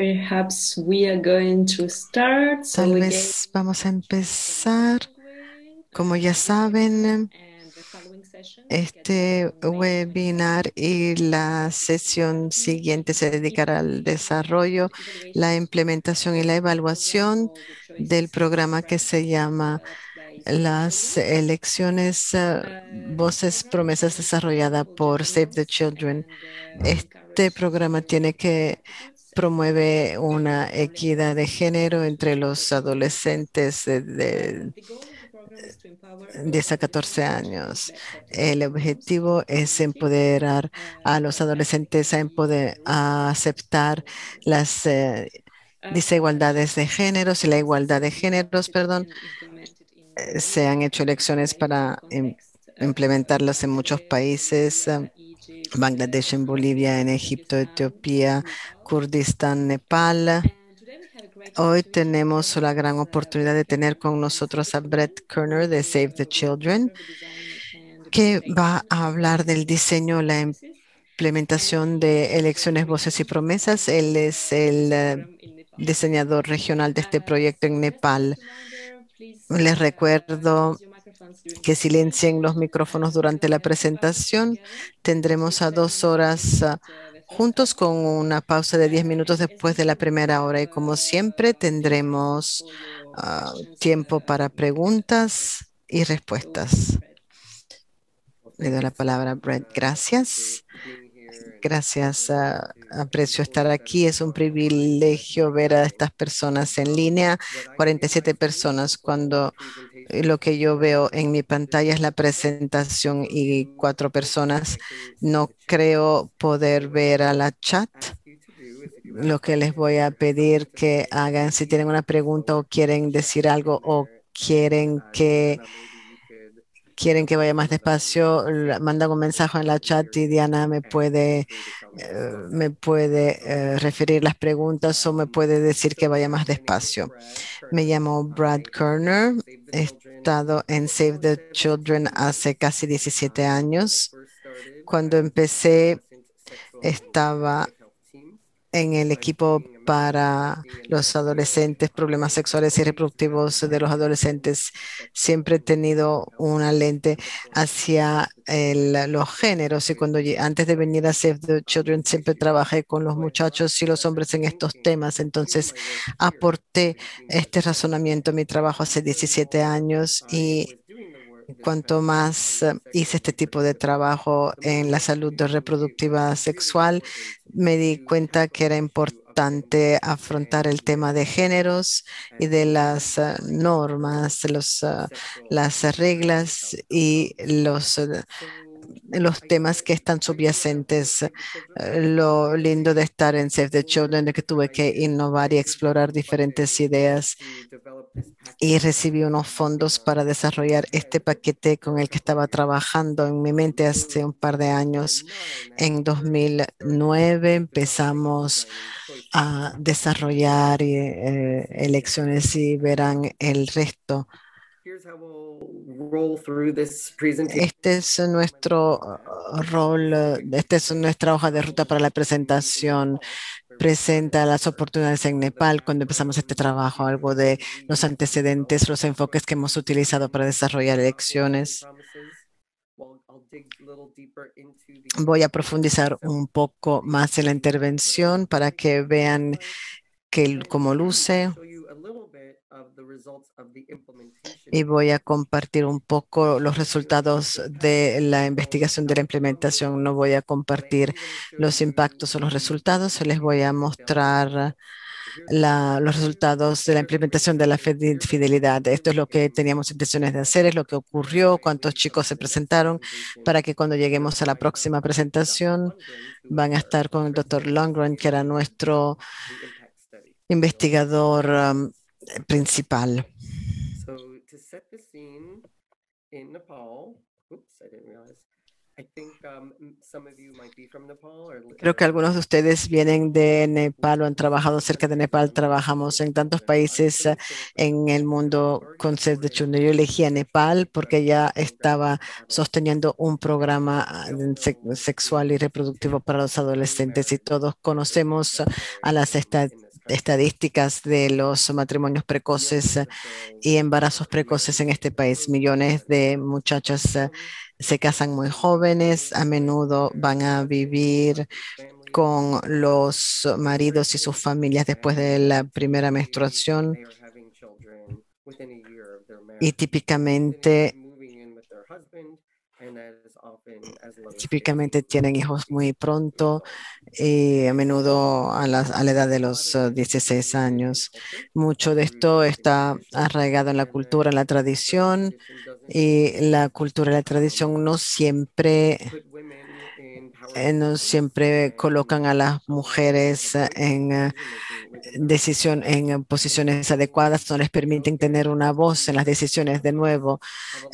Perhaps we are going to start. So Tal again, vez vamos a Dr. empezar. Longren, Como ya good saben, and the following session is getting este made webinar y la sesión development siguiente se dedicará al desarrollo, and la evaluation implementación y of la the program evaluación called the del Choices programa que se Expressed and llama Developed by Save the las Children. elecciones, The voces, program is promesas designed to desarrollada enable por Save the journals Children. and Este encourage programa gender tiene equality que attitudes promueve una for equidad de literacy género and entre los citizens. adolescentes de The goal of the program is to empower 10 a girls and 14 teenagers to take años. back El capitalism norms in objetivo the es community, empoderar a los that adolescentes the a racism aceptar las desigualdades de géneros y la igualdad de géneros, perdón. Se han hecho elecciones para implementarlas en muchos países, Bangladesh, en Bolivia, en Egipto, Etiopía, Kurdistán, Nepal. Hoy tenemos la gran oportunidad de tener con nosotros a Brett Kerner de Save the Children, que va a hablar del diseño, la implementación de elecciones, voces y promesas. Él es el diseñador regional de este proyecto en Nepal. Les recuerdo que silencien los micrófonos durante la presentación. Tendremos a 2 horas juntos con una pausa de 10 minutos después de la primera hora. Y como siempre, tendremos tiempo para preguntas y respuestas. Le doy la palabra a Brett. Gracias. Gracias. Aprecio estar aquí. Es un privilegio ver a estas personas en línea. 47 personas cuando lo que yo veo en mi pantalla es la presentación y 4 personas. No creo poder ver a la chat. Lo que les voy a pedir que hagan, si tienen una pregunta o quieren decir algo o quieren que vaya más despacio, mandan un mensaje en la chat y Diana me puede referir las preguntas o me puede decir que vaya más despacio. Me llamo Brad Kerner. He estado en Save the Children hace casi 17 años. Cuando empecé, estaba en el equipo para los adolescentes, problemas sexuales y reproductivos de los adolescentes. Siempre he tenido una lente hacia los géneros y antes de venir a Save the Children siempre trabajé con los muchachos y los hombres en estos temas. Entonces aporté este razonamiento a mi trabajo hace 17 años y cuanto más hice este tipo de trabajo en la salud reproductiva sexual, me di cuenta que era importante afrontar el tema de géneros y de las normas, las reglas y los temas que están subyacentes. Lo lindo de estar en Save the Children es que tuve que innovar y explorar diferentes ideas y recibí unos fondos para desarrollar este paquete con el que estaba trabajando en mi mente hace un par de años. En 2009 empezamos a desarrollar elecciones y verán el resto. Este es nuestro rol, esta es nuestra hoja de ruta para la presentación. Presenta las oportunidades en Nepal cuando empezamos este trabajo, algo de los antecedentes, los enfoques que hemos utilizado para desarrollar elecciones. Voy a profundizar un poco más en la intervención para que vean cómo luce y voy a compartir un poco los resultados de la investigación de la implementación. No voy a compartir los impactos o los resultados, les voy a mostrar los resultados de la implementación de la fidelidad. Esto es lo que teníamos intenciones de hacer, es lo que ocurrió, cuántos chicos se presentaron, para que cuando lleguemos a la próxima presentación van a estar con el doctor Longren, que era nuestro investigador principal. Creo que algunos de ustedes vienen de Nepal o han trabajado cerca de Nepal. Trabajamos en tantos países en el mundo con Save the Children. Yo elegí a Nepal porque ya estaba sosteniendo un programa sexual y reproductivo para los adolescentes y todos conocemos a las estadísticas de los matrimonios precoces y embarazos precoces en este país. Millones de muchachas se casan muy jóvenes, a menudo van a vivir con los maridos y sus familias después de la primera menstruación y típicamente tienen hijos muy pronto y a menudo a la edad de los 16 años. Mucho de esto está arraigado en la cultura, en la tradición, y la cultura y la tradición no siempre colocan a las mujeres en posiciones adecuadas, no les permiten tener una voz en las decisiones. De nuevo,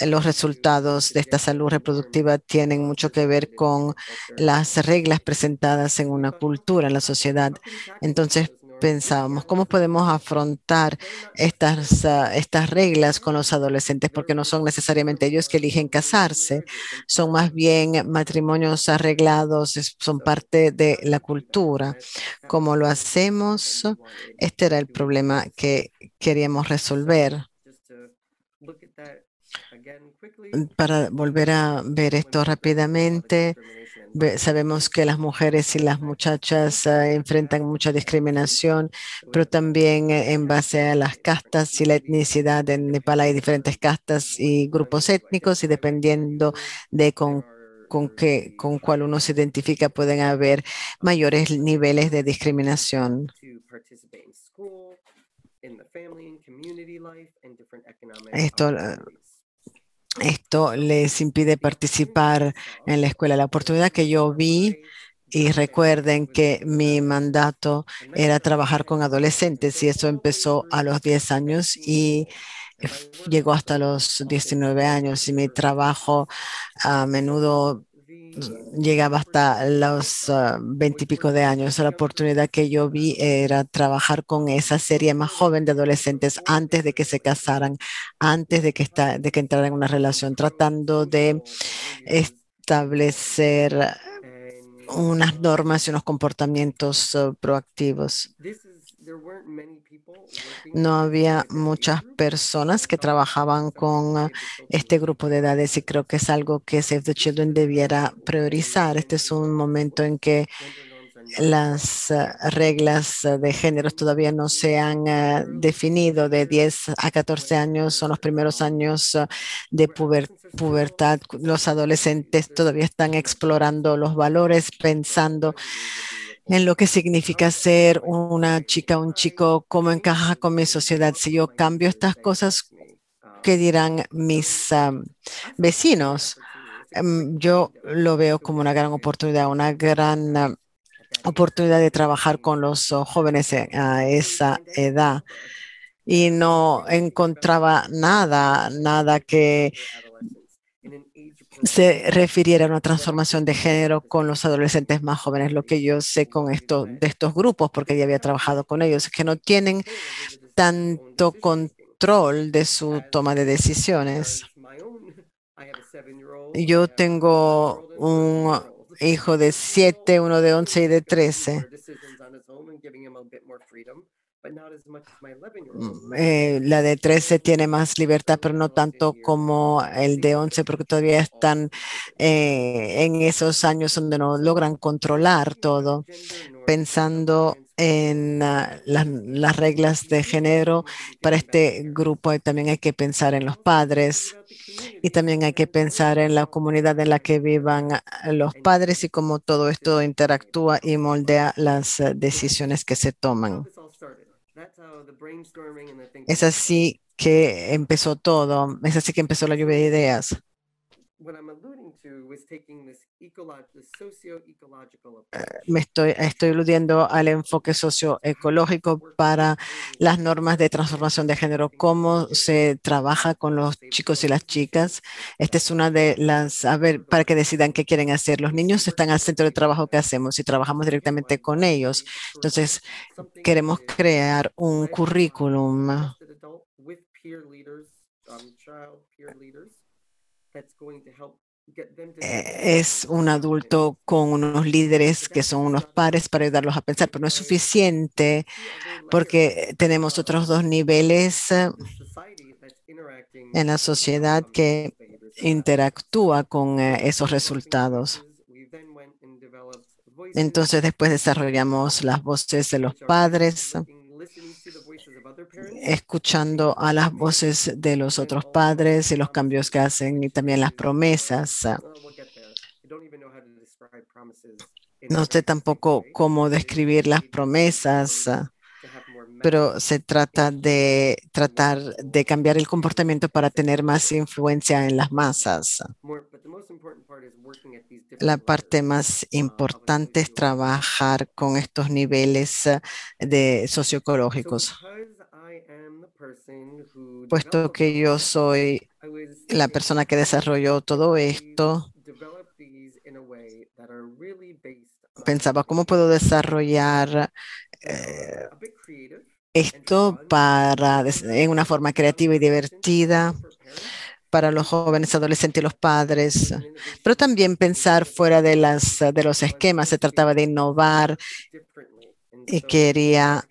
los resultados de esta salud reproductiva tienen mucho que ver con las reglas presentadas en una cultura, en la sociedad. Entonces, pensábamos, ¿cómo podemos afrontar estas reglas con los adolescentes? Porque no son necesariamente ellos que eligen casarse, son más bien matrimonios arreglados, son parte de la cultura. ¿Cómo lo hacemos? Este era el problema que queríamos resolver. Para volver a ver esto rápidamente, sabemos que las mujeres y las muchachas enfrentan mucha discriminación, pero también en base a las castas y la etnicidad. En Nepal hay diferentes castas y grupos étnicos y dependiendo de con cuál uno se identifica, pueden haber mayores niveles de discriminación. Esto, esto les impide participar en la escuela. La oportunidad que yo vi, y recuerden que mi mandato era trabajar con adolescentes y eso empezó a los 10 años y llegó hasta los 19 años y mi trabajo a menudo llegaba hasta los 20 y pico de años. La oportunidad que yo vi era trabajar con esa serie más joven de adolescentes antes de que se casaran, antes de que entraran en una relación, tratando de establecer unas normas y unos comportamientos proactivos. No había muchas personas que trabajaban con este grupo de edades y creo que es algo que Save the Children debiera priorizar. Este es un momento en que las reglas de género todavía no se han definido. De 10 a 14 años son los primeros años de pubertad. Los adolescentes todavía están explorando los valores, pensando en lo que significa ser una chica, un chico, cómo encaja con mi sociedad. Si yo cambio estas cosas, ¿qué dirán mis vecinos? Yo lo veo como una gran oportunidad, una gran oportunidad de trabajar con los jóvenes a esa edad y no encontraba nada que se refiriera a una transformación de género con los adolescentes más jóvenes. Lo que yo sé con de estos grupos, porque ya había trabajado con ellos, es que no tienen tanto control de su toma de decisiones. Yo tengo un hijo de 7, uno de 11 y de 13. La de 13 tiene más libertad, pero no tanto como el de 11, porque todavía están en esos años donde no logran controlar todo, pensando en las reglas de género. Para este grupo también hay que pensar en los padres y también hay que pensar en la comunidad en la que vivan los padres y cómo todo esto interactúa y moldea las decisiones que se toman. Es así que empezó todo, es así que empezó la lluvia de ideas. Estoy aludiendo al enfoque socioecológico para las normas de transformación de género, cómo se trabaja con los chicos y las chicas. Esta es una de las, a ver, para que decidan qué quieren hacer. Los niños están al centro de trabajo que hacemos y trabajamos directamente con ellos. Entonces, queremos crear un currículum es un adulto con unos líderes que son unos pares para ayudarlos a pensar, pero no es suficiente porque tenemos otros dos niveles en la sociedad que interactúa con esos resultados. Entonces después desarrollamos las voces de los padres, escuchando a las voces de los otros padres y los cambios que hacen y también las promesas. No sé tampoco cómo describir las promesas, pero se trata de tratar de cambiar el comportamiento para tener más influencia en las masas. La parte más importante es trabajar con estos niveles de socioecológicos. Puesto que yo soy la persona que desarrolló todo esto, pensaba cómo puedo desarrollar esto en una forma creativa y divertida para los jóvenes, adolescentes y los padres, pero también pensar fuera de los esquemas. Se trataba de innovar y quería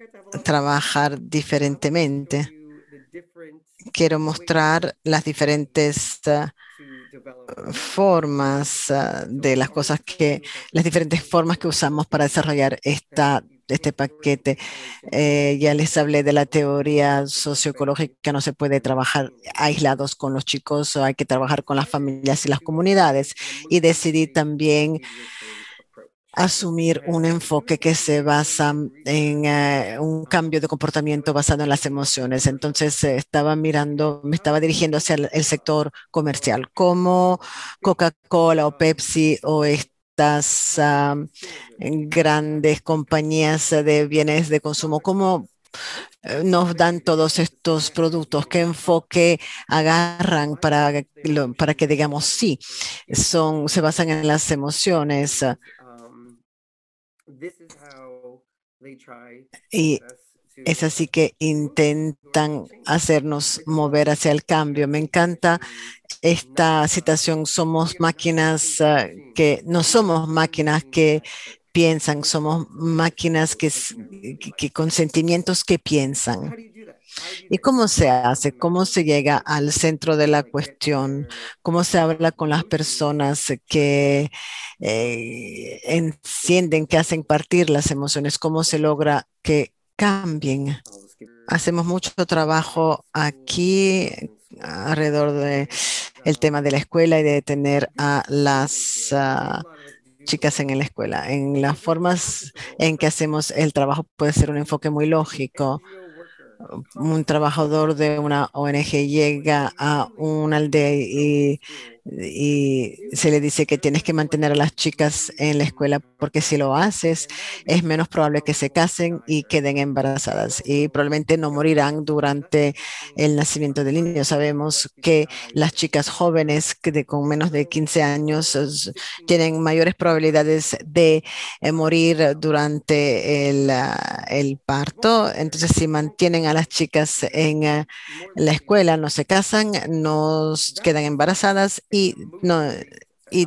trabajar diferentemente. Quiero mostrar las diferentes formas de las cosas las diferentes formas que usamos para desarrollar este paquete. Ya les hablé de la teoría socioecológica, no se puede trabajar aislados con los chicos, hay que trabajar con las familias y las comunidades. Y decidí también asumir un enfoque que se basa en un cambio de comportamiento basado en las emociones. Entonces me estaba dirigiendo hacia el sector comercial, como Coca-Cola o Pepsi o estas grandes compañías de bienes de consumo, cómo nos dan todos estos productos, qué enfoque agarran para que digamos sí, se basan en las emociones. Y es así que intentan hacernos mover hacia el cambio. Me encanta esta citación, somos máquinas que no somos máquinas que piensan, somos máquinas que con sentimientos que piensan. ¿Y cómo se hace? ¿Cómo se llega al centro de la cuestión? ¿Cómo se habla con las personas que encienden, que hacen partir las emociones? ¿Cómo se logra que cambien? Hacemos mucho trabajo aquí alrededor de el tema de la escuela y de tener a las chicas en la escuela. En las formas en que hacemos el trabajo puede ser un enfoque muy lógico. Un trabajador de una ONG llega a una aldea y se le dice que tienes que mantener a las chicas en la escuela porque si lo haces es menos probable que se casen y queden embarazadas y probablemente no morirán durante el nacimiento del niño. Sabemos que las chicas jóvenes con menos de 15 años tienen mayores probabilidades de morir durante el parto. Entonces, si mantienen a las chicas en la escuela, no se casan, no quedan embarazadas y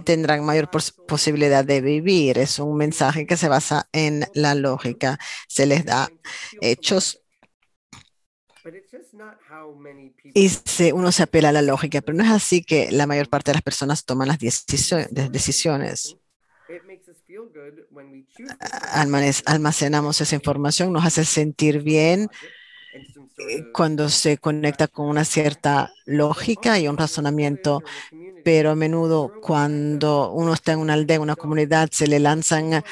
tendrán mayor posibilidad de vivir. Es un mensaje que se basa en la lógica. Se les da hechos y uno se apela a la lógica, pero no es así que la mayor parte de las personas toman las decisiones. Almacenamos esa información, nos hace sentir bien cuando se conecta con una cierta lógica y un razonamiento, pero a menudo cuando uno está en una aldea, en una comunidad, se le lanzan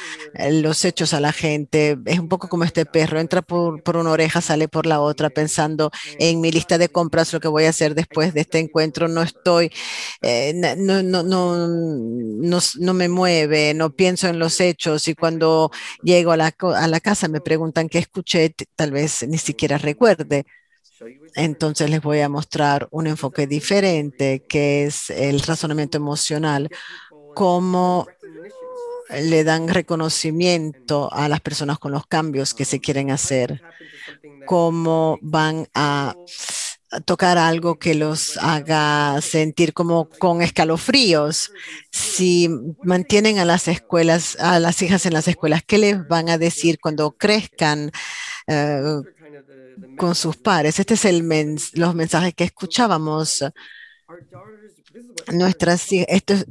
los hechos a la gente. Es un poco como este perro, entra por una oreja, sale por la otra, pensando en mi lista de compras, lo que voy a hacer después de este encuentro. No estoy, no me mueve, no pienso en los hechos y cuando llego a la casa me preguntan qué escuché, tal vez ni siquiera recuerde. Entonces les voy a mostrar un enfoque diferente, que es el razonamiento emocional, cómo le dan reconocimiento a las personas con los cambios que se quieren hacer, cómo van a tocar algo que los haga sentir como con escalofríos. Si mantienen a las escuelas, a las hijas en las escuelas, ¿qué les van a decir cuando crezcan con sus pares? Este es los mensajes que escuchábamos.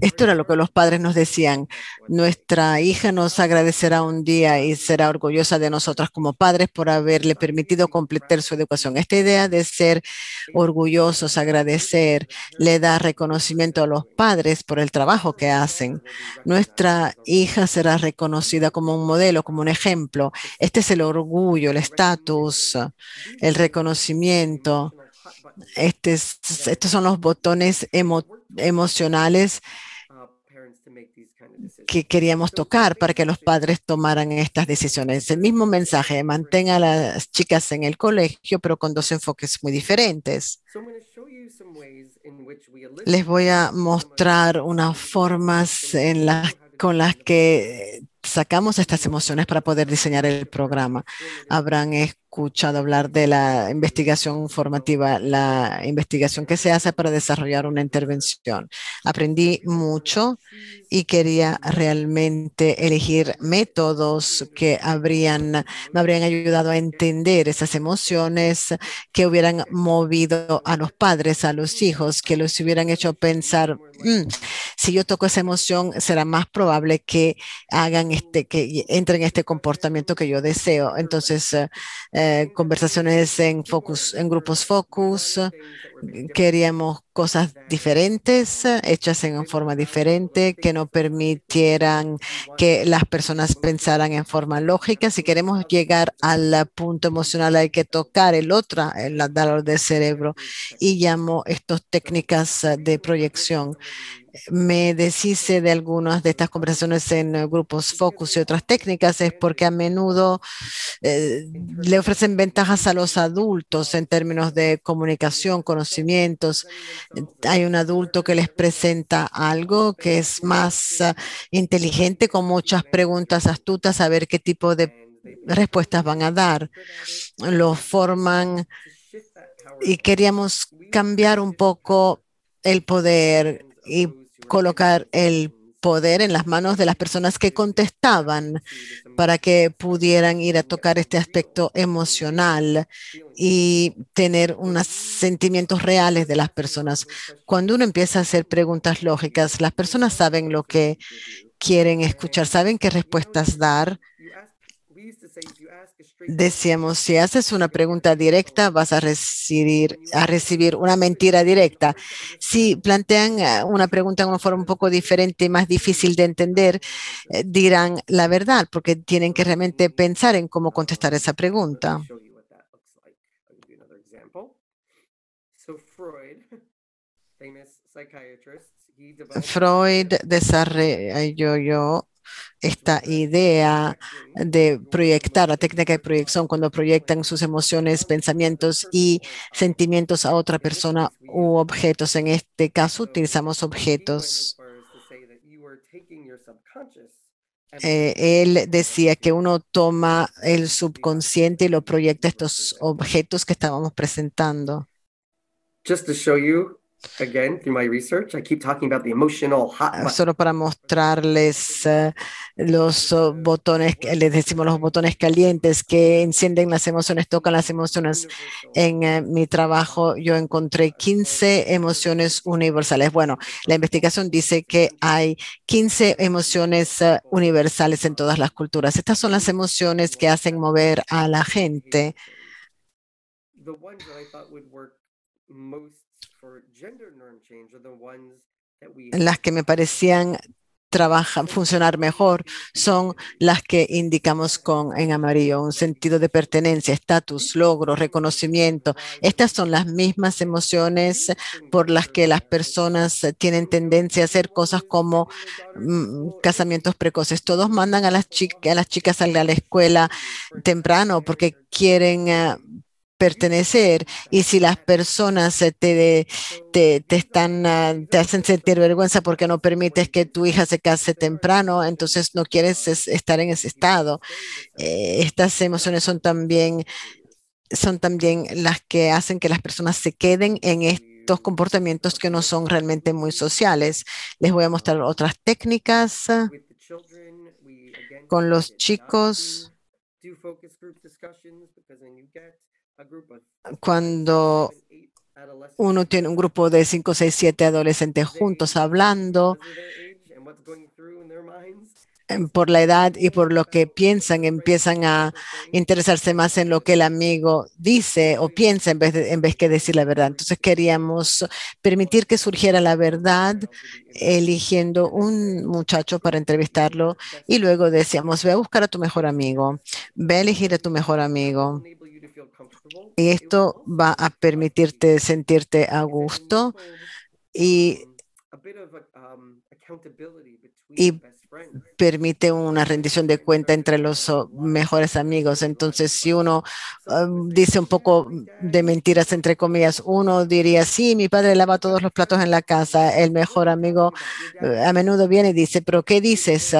Esto era lo que los padres nos decían. Nuestra hija nos agradecerá un día y será orgullosa de nosotras como padres por haberle permitido completar su educación. Esta idea de ser orgullosos, agradecer, le da reconocimiento a los padres por el trabajo que hacen. Nuestra hija será reconocida como un modelo, como un ejemplo. Este es el orgullo, el estatus, el reconocimiento. Estos son los botones emocionales que queríamos tocar para que los padres tomaran estas decisiones. El mismo mensaje, mantenga a las chicas en el colegio, pero con dos enfoques muy diferentes. Les voy a mostrar unas formas con las que sacamos estas emociones para poder diseñar el programa. Habrán escuchado hablar de la investigación formativa, la investigación que se hace para desarrollar una intervención. Aprendí mucho y quería realmente elegir métodos que me habrían ayudado a entender esas emociones, que hubieran movido a los padres, a los hijos, que los hubieran hecho pensar, si yo toco esa emoción, será más probable que que entren en este comportamiento que yo deseo. Entonces, conversaciones en grupos focus, queríamos cosas diferentes, hechas en forma diferente, que no permitieran que las personas pensaran en forma lógica. Si queremos llegar al punto emocional, hay que tocar el lado del cerebro, y llamo estas técnicas de proyección. Me deshice de algunas de estas conversaciones en grupos focus y otras técnicas, es porque a menudo le ofrecen ventajas a los adultos en términos de comunicación, conocimientos. Hay un adulto que les presenta algo que es más inteligente, con muchas preguntas astutas, a ver qué tipo de respuestas van a dar. Lo forman y queríamos cambiar un poco el poder y colocar el poder en las manos de las personas que contestaban, para que pudieran ir a tocar este aspecto emocional y tener unos sentimientos reales de las personas. Cuando uno empieza a hacer preguntas lógicas, las personas saben lo que quieren escuchar, saben qué respuestas dar. Decíamos, si haces una pregunta directa, vas a recibir una mentira directa. Si plantean una pregunta en una forma un poco diferente y más difícil de entender, dirán la verdad, porque tienen que realmente pensar en cómo contestar esa pregunta. Freud desarrolló esta idea de proyectar, la técnica de proyección, cuando proyectan sus emociones, pensamientos y sentimientos a otra persona u objetos. En este caso, utilizamos objetos. Él decía que uno toma el subconsciente y lo proyecta a estos objetos que estábamos presentando. Just to show you again through my research, I keep talking about the emotional hot button. Solo para mostrarles los botones, les decimos los botones calientes que encienden las emociones, tocan las emociones. En mi trabajo yo encontré 15 emociones universales. Bueno, la investigación dice que hay 15 emociones universales en todas las culturas. Estas son las emociones que hacen mover a la gente. The ones that I thought would work most for gender norm change are the ones that we Las que me parecían funcionar mejor son las que indicamos en amarillo: un sentido de pertenencia, estatus, logro, reconocimiento. Estas son las mismas emociones por las que las personas tienen tendencia a hacer cosas como casamientos precoces. Todos mandan a las chicas a la escuela temprano porque quieren pertenecer, y si las personas te hacen sentir vergüenza porque no permites que tu hija se case temprano, entonces no quieres estar en ese estado. Estas emociones son también son también las que hacen que las personas se queden en estos comportamientos que no son realmente muy sociales. Les voy a mostrar otras técnicas con los chicos. Cuando uno tiene un grupo de 5, 6, 7 adolescentes juntos hablando por la edad y por lo que piensan, empiezan a interesarse más en lo que el amigo dice o piensa en vez que decir la verdad. Entonces queríamos permitir que surgiera la verdad eligiendo un muchacho para entrevistarlo y luego decíamos, ve a buscar a tu mejor amigo, ve a elegir a tu mejor amigo. Y esto va a permitirte sentirte a gusto y permite una rendición de cuenta entre los mejores amigos. Entonces, si uno dice un poco de mentiras, entre comillas, uno diría, sí, mi padre lava todos los platos en la casa. El mejor amigo a menudo viene y dice, pero ¿qué dices?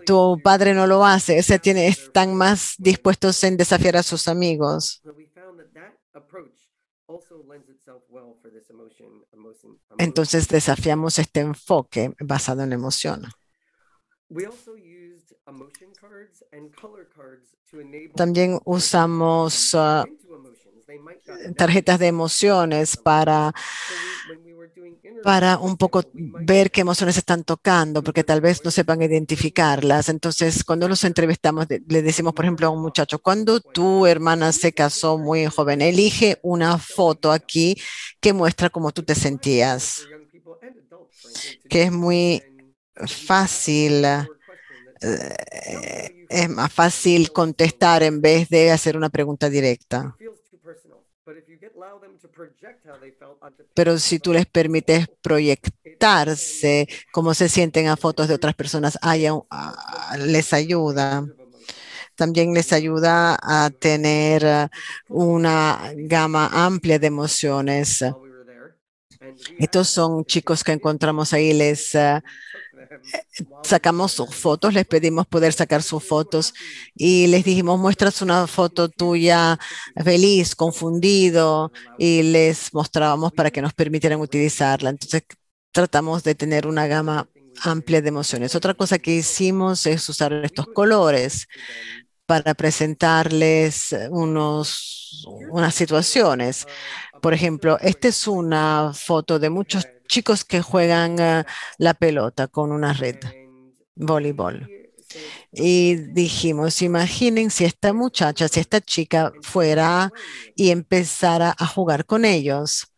Tu padre no lo hace. O sea, están más dispuestos en desafiar a sus amigos. Entonces desafiamos este enfoque basado en la emoción. También usamos tarjetas de emociones para un poco ver qué emociones están tocando, porque tal vez no sepan identificarlas. Entonces, cuando los entrevistamos, le decimos, por ejemplo, a un muchacho, cuando tu hermana se casó muy joven, elige una foto aquí que muestra cómo tú te sentías, que es muy fácil. Es más fácil contestar en vez de hacer una pregunta directa. Pero si tú les permites proyectarse cómo se sienten a fotos de otras personas, les ayuda. También les ayuda a tener una gama amplia de emociones. Estos son chicos que encontramos ahí, les sacamos sus fotos, les pedimos poder sacar sus fotos y les dijimos, muestras una foto tuya feliz, confundido, y les mostrábamos para que nos permitieran utilizarla. Entonces, tratamos de tener una gama amplia de emociones. Otra cosa que hicimos es usar estos colores para presentarles unas situaciones. Por ejemplo, esta es una foto de muchos chicos que juegan la pelota con una red, voleibol. Y dijimos, imaginen si esta muchacha, si esta chica fuera y empezara a jugar con ellos.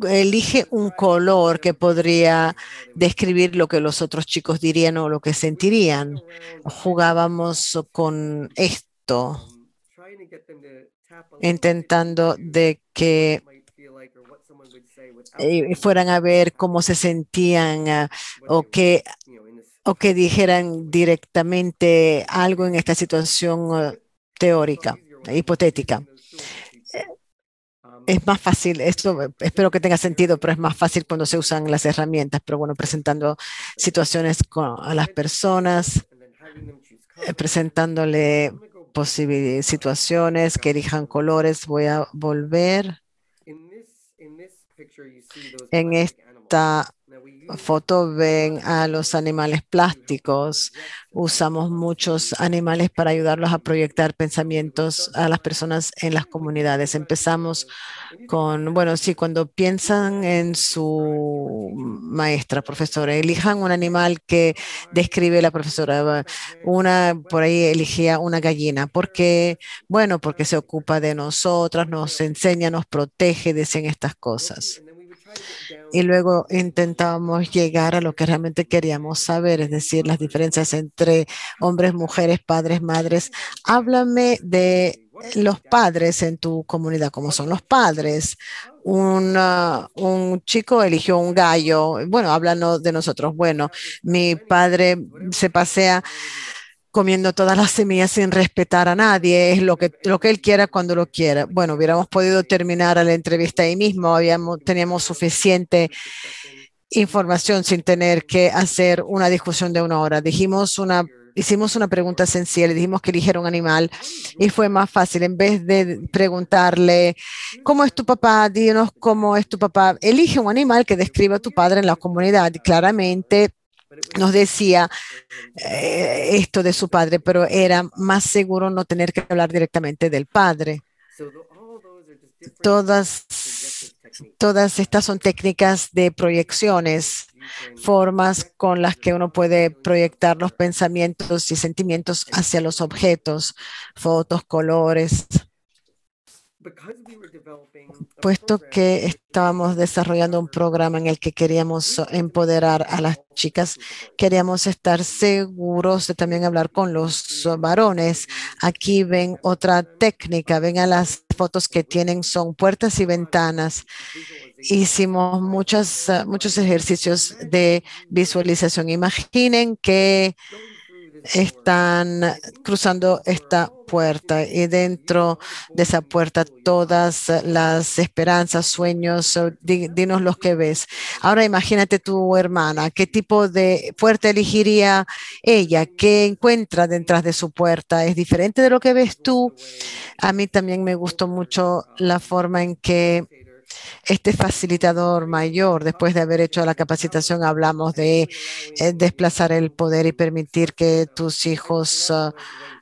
Elige un color que podría describir lo que los otros chicos dirían o lo que sentirían. Jugábamos con esto, intentando de que fueran a ver cómo se sentían o que dijeran directamente algo en esta situación teórica, hipotética. Es más fácil, esto espero que tenga sentido, pero es más fácil cuando se usan las herramientas, pero bueno, presentando situaciones a las personas, presentándole situaciones que elijan colores. Voy a volver. En esta foto ven a los animales plásticos. Usamos muchos animales para ayudarlos a proyectar pensamientos a las personas en las comunidades. Empezamos con, bueno, sí, cuando piensan en su maestra, profesora, elijan un animal que describe la profesora. Una por ahí elegía una gallina. ¿Por qué? Bueno, porque se ocupa de nosotras, nos enseña, nos protege, decían estas cosas. Y luego intentábamos llegar a lo que realmente queríamos saber, es decir, las diferencias entre hombres, mujeres, padres, madres. Háblame de los padres en tu comunidad, ¿cómo son los padres? Un chico eligió un gallo. Bueno, háblanos de nosotros. Bueno, mi padre se pasea comiendo todas las semillas sin respetar a nadie, es lo que él quiera cuando lo quiera. Bueno, hubiéramos podido terminar la entrevista ahí mismo, teníamos suficiente información sin tener que hacer una discusión de 1 hora. Dijimos una hicimos una pregunta sencilla, le dijimos que eligiera un animal y fue más fácil. En vez de preguntarle, ¿cómo es tu papá? Dinos cómo es tu papá. Elige un animal que describa a tu padre en la comunidad. Y claramente nos decía esto de su padre, pero era más seguro no tener que hablar directamente del padre. Todas estas son técnicas de proyecciones, formas con las que uno puede proyectar los pensamientos y sentimientos hacia los objetos, fotos, colores. Puesto que estábamos desarrollando un programa en el que queríamos empoderar a las chicas, queríamos estar seguros de también hablar con los varones. Aquí ven otra técnica, ven a las fotos que tienen, son puertas y ventanas. Hicimos muchos ejercicios de visualización. Imaginen que están cruzando esta puerta y dentro de esa puerta todas las esperanzas, sueños, dinos los que ves. Ahora imagínate tu hermana, ¿qué tipo de puerta elegiría ella? ¿Qué encuentra detrás de su puerta? ¿Es diferente de lo que ves tú? A mí también me gustó mucho la forma en que este facilitador mayor, después de haber hecho la capacitación, hablamos de desplazar el poder y permitir que tus hijos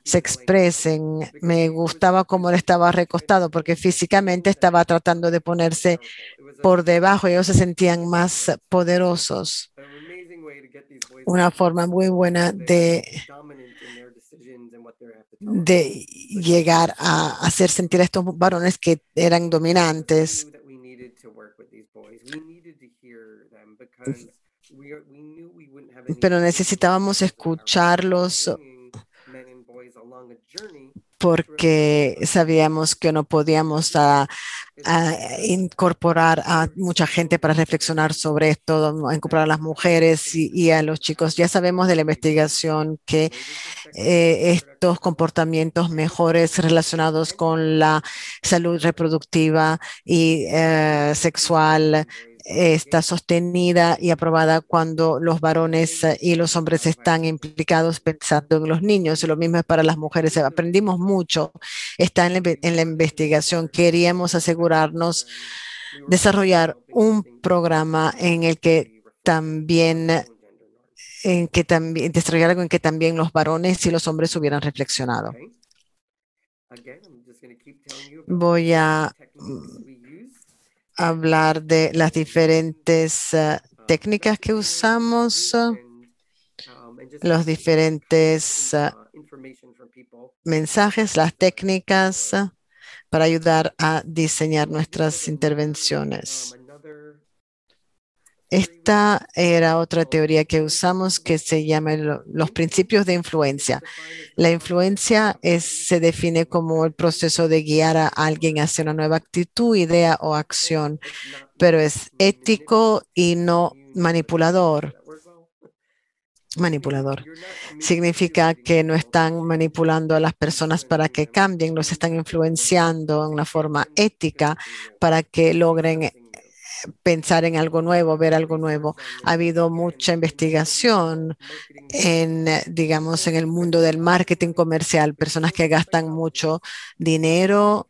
se expresen. Me gustaba cómo él estaba recostado porque físicamente estaba tratando de ponerse por debajo y ellos se sentían más poderosos. Una forma muy buena de llegar a hacer sentir a estos varones que eran dominantes. Pero necesitábamos escucharlos porque sabíamos que no podíamos incorporar a mucha gente para reflexionar sobre esto, incorporar a las mujeres y a los chicos. Ya sabemos de la investigación que estos comportamientos mejores relacionados con la salud reproductiva y sexual está sostenida y aprobada cuando los varones y los hombres están implicados pensando en los niños. Lo mismo es para las mujeres. Aprendimos mucho. Está en la investigación. Queríamos asegurarnos desarrollar un programa en el que también desarrollar algo en que también los varones y los hombres hubieran reflexionado. Voy a hablar de las diferentes técnicas que usamos, los diferentes mensajes, las técnicas para ayudar a diseñar nuestras intervenciones. Esta era otra teoría que usamos que se llama los principios de influencia. La influencia se define como el proceso de guiar a alguien hacia una nueva actitud, idea o acción, pero es ético y no manipulador. Significa que no están manipulando a las personas para que cambien, los están influenciando en una forma ética para que logren pensar en algo nuevo, ver algo nuevo. Ha habido mucha investigación digamos, en el mundo del marketing comercial, personas que gastan mucho dinero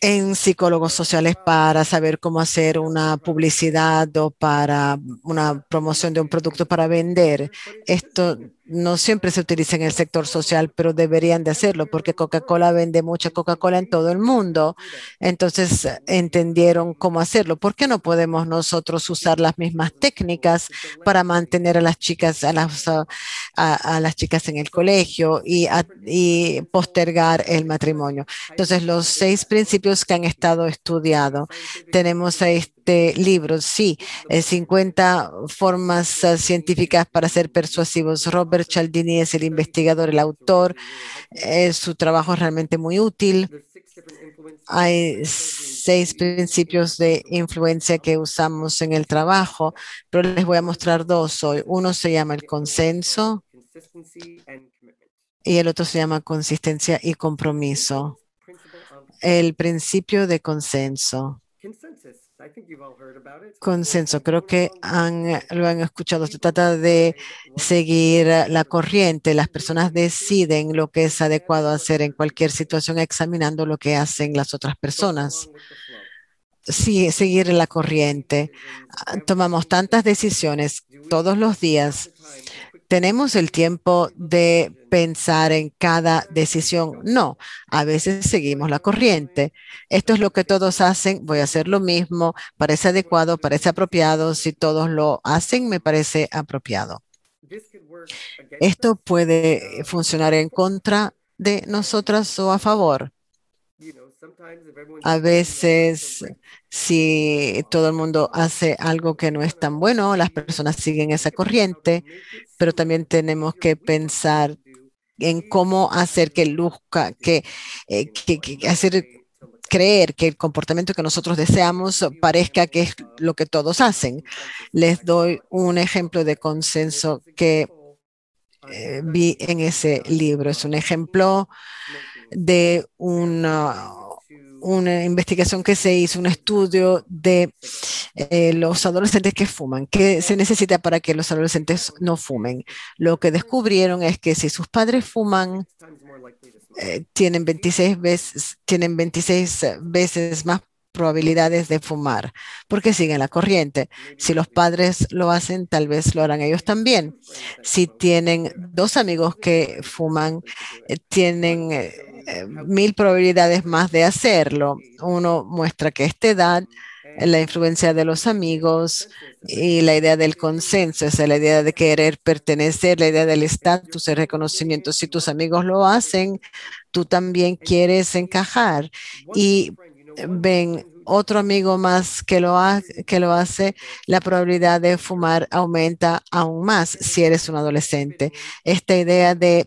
en psicólogos sociales para saber cómo hacer una publicidad o para una promoción de un producto para vender. Esto no siempre se utiliza en el sector social, pero deberían de hacerlo porque Coca-Cola vende mucha Coca-Cola en todo el mundo. Entonces entendieron cómo hacerlo. ¿Por qué no podemos nosotros usar las mismas técnicas para mantener a las chicas, a las chicas en el colegio y postergar el matrimonio? Entonces, los 6 principios que han estado estudiados. Tenemos este libro, sí, 50 formas científicas para ser persuasivos. Robert Cialdini es el investigador, el autor. Su trabajo es realmente muy útil. Hay 6 principios de influencia que usamos en el trabajo, pero les voy a mostrar 2 hoy. Uno se llama el consenso y el otro se llama consistencia y compromiso. El principio de consenso. consenso. Creo que lo han escuchado. Se trata de seguir la corriente. Las personas deciden lo que es adecuado hacer en cualquier situación examinando lo que hacen las otras personas. Sí, seguir la corriente. Tomamos tantas decisiones todos los días. ¿Tenemos el tiempo de pensar en cada decisión? No, a veces seguimos la corriente. Esto es lo que todos hacen, voy a hacer lo mismo, parece adecuado, parece apropiado. Si todos lo hacen, me parece apropiado. Esto puede funcionar en contra de nosotras o a favor. A veces, si todo el mundo hace algo que no es tan bueno, las personas siguen esa corriente, pero también tenemos que pensar en cómo hacer que luzca, hacer creer que el comportamiento que nosotros deseamos parezca que es lo que todos hacen. Les doy un ejemplo de consenso que vi en ese libro. Es un ejemplo de una investigación que se hizo, un estudio de los adolescentes que fuman. ¿Qué se necesita para que los adolescentes no fumen? Lo que descubrieron es que si sus padres fuman, tienen 26 veces más probabilidades de fumar, porque siguen la corriente. Si los padres lo hacen, tal vez lo harán ellos también. Si tienen dos amigos que fuman, tienen 1000 probabilidades más de hacerlo. Uno muestra que a esta edad, la influencia de los amigos y la idea del consenso, es la idea de querer pertenecer, la idea del estatus, el reconocimiento. Si tus amigos lo hacen, tú también quieres encajar. Y ven otro amigo más que lo hace, la probabilidad de fumar aumenta aún más si eres un adolescente. Esta idea de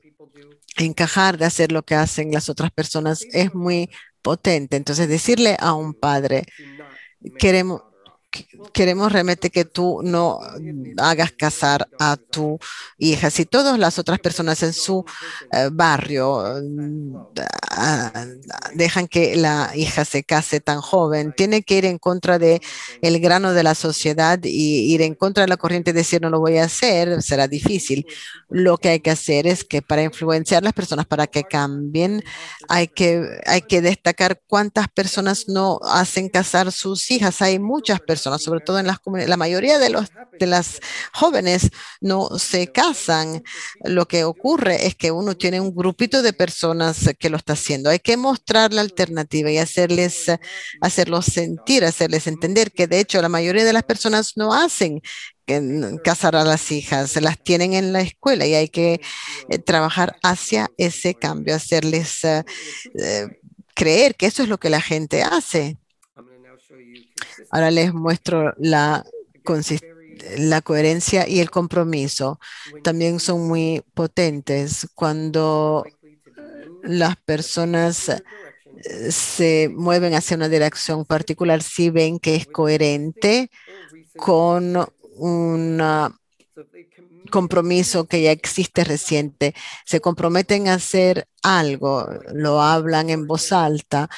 encajar, de hacer lo que hacen las otras personas es muy potente. Entonces, decirle a un padre, queremos realmente que tú no hagas casar a tu hija. Si todas las otras personas en su barrio dejan que la hija se case tan joven, tiene que ir en contra de el grano de la sociedad y ir en contra de la corriente y decir no lo voy a hacer, será difícil. Lo que hay que hacer es que para influenciar a las personas para que cambien, hay que destacar cuántas personas no hacen casar sus hijas. Hay muchas personas, sobre todo en las comunidades, la mayoría de las jóvenes no se casan. Lo que ocurre es que uno tiene un grupito de personas que lo está haciendo. Hay que mostrar la alternativa y hacerlos sentir, hacerles entender que de hecho la mayoría de las personas no hacen casar a las hijas, las tienen en la escuela y hay que trabajar hacia ese cambio, hacerles creer que eso es lo que la gente hace. Ahora les muestro la coherencia y el compromiso. También son muy potentes cuando las personas se mueven hacia una dirección particular, si ven que es coherente con un compromiso que ya existe reciente, se comprometen a hacer algo, lo hablan en voz alta,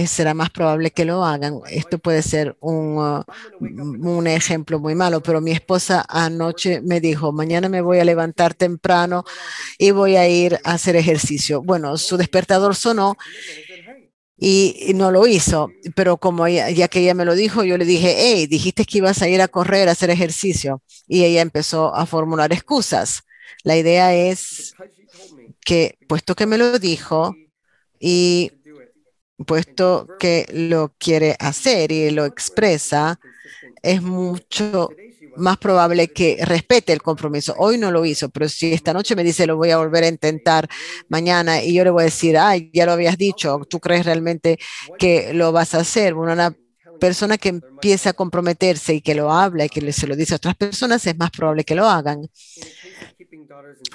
será más probable que lo hagan. Esto puede ser un ejemplo muy malo, pero mi esposa anoche me dijo, mañana me voy a levantar temprano y voy a ir a hacer ejercicio. Bueno, su despertador sonó y no lo hizo, pero como ya que ella me lo dijo, yo le dije, hey, dijiste que ibas a ir a correr, a hacer ejercicio, y ella empezó a formular excusas. La idea es que, puesto que me lo dijo y puesto que lo quiere hacer y lo expresa, es mucho más probable que respete el compromiso. Hoy no lo hizo, pero si esta noche me dice lo voy a volver a intentar mañana y yo le voy a decir, ay, ya lo habías dicho, ¿tú crees realmente que lo vas a hacer? Bueno, una persona que empieza a comprometerse y que lo habla y que se lo dice a otras personas, es más probable que lo hagan.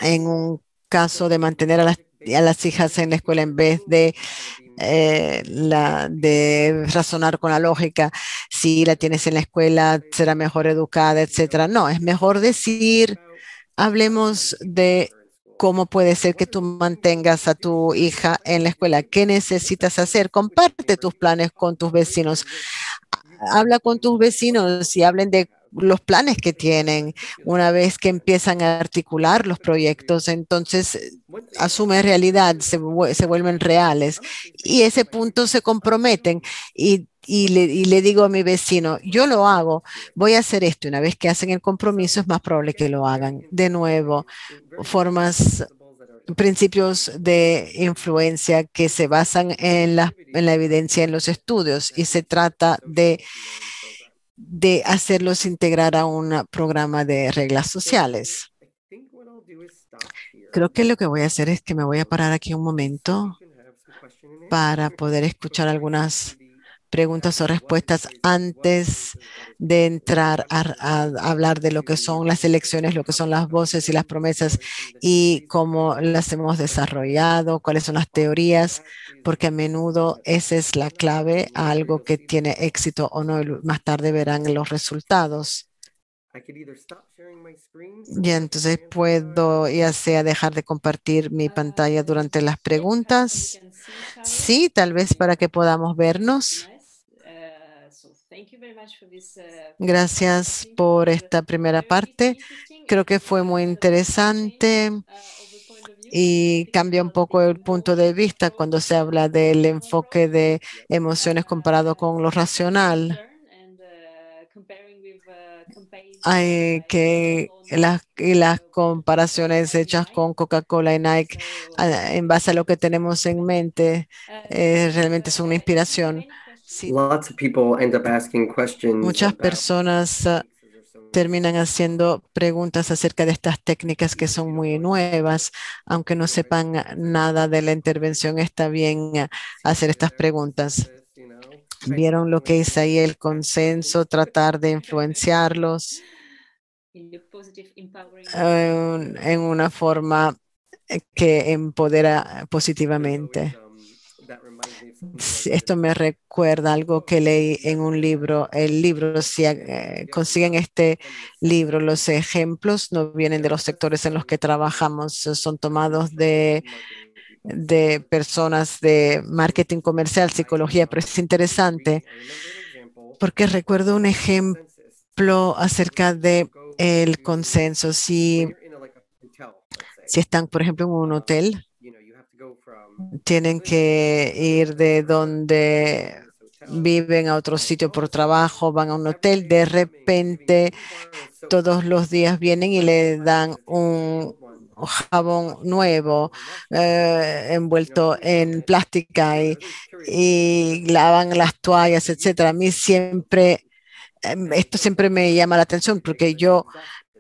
En un caso de mantener a las hijas en la escuela en vez de de razonar con la lógica, si la tienes en la escuela será mejor educada, etcétera. No, es mejor decir, hablemos de cómo puede ser que tú mantengas a tu hija en la escuela, qué necesitas hacer, comparte tus planes con tus vecinos. habla con tus vecinos y hablen de los planes que tienen. Una vez que empiezan a articular los proyectos, entonces asumen realidad, se vuelven reales. Y ese punto se comprometen y le digo a mi vecino, yo lo hago, voy a hacer esto. Una vez que hacen el compromiso, es más probable que lo hagan. De nuevo, formas principios de influencia que se basan en la evidencia, en los estudios, y se trata de hacerlos integrar a un programa de reglas sociales. Creo que lo que voy a hacer es que me voy a parar aquí un momento para poder escuchar algunas preguntas o respuestas antes de entrar a hablar de lo que son las elecciones, lo que son las voces y las promesas y cómo las hemos desarrollado, cuáles son las teorías, porque a menudo esa es la clave a algo que tiene éxito o no. Y más tarde verán los resultados. Y entonces puedo ya sea dejar de compartir mi pantalla durante las preguntas. Sí, tal vez para que podamos vernos. Gracias por esta primera parte. Creo que fue muy interesante y cambia un poco el punto de vista cuando se habla del enfoque de emociones comparado con lo racional. Hay que las comparaciones hechas con Coca-Cola y Nike en base a lo que tenemos en mente realmente es una inspiración. Sí, Lots of people end up asking questions muchas about personas techniques that are so terminan new. haciendo preguntas acerca de estas técnicas que son muy nuevas, aunque no sepan nada de la intervención, está bien hacer estas preguntas. ¿Vieron lo que hice ahí, el consenso, tratar de influenciarlos en una forma que empodera positivamente? Sí, esto me recuerda algo que leí en un libro. El libro, si consiguen este libro, los ejemplos no vienen de los sectores en los que trabajamos, son tomados de personas de marketing comercial, psicología, pero es interesante porque recuerdo un ejemplo acerca de el consenso. Si están, por ejemplo, en un hotel, tienen que ir de donde viven a otro sitio por trabajo, van a un hotel, de repente todos los días vienen y le dan un jabón nuevo envuelto en plástica y lavan las toallas, etcétera. A mí siempre, esto siempre me llama la atención porque yo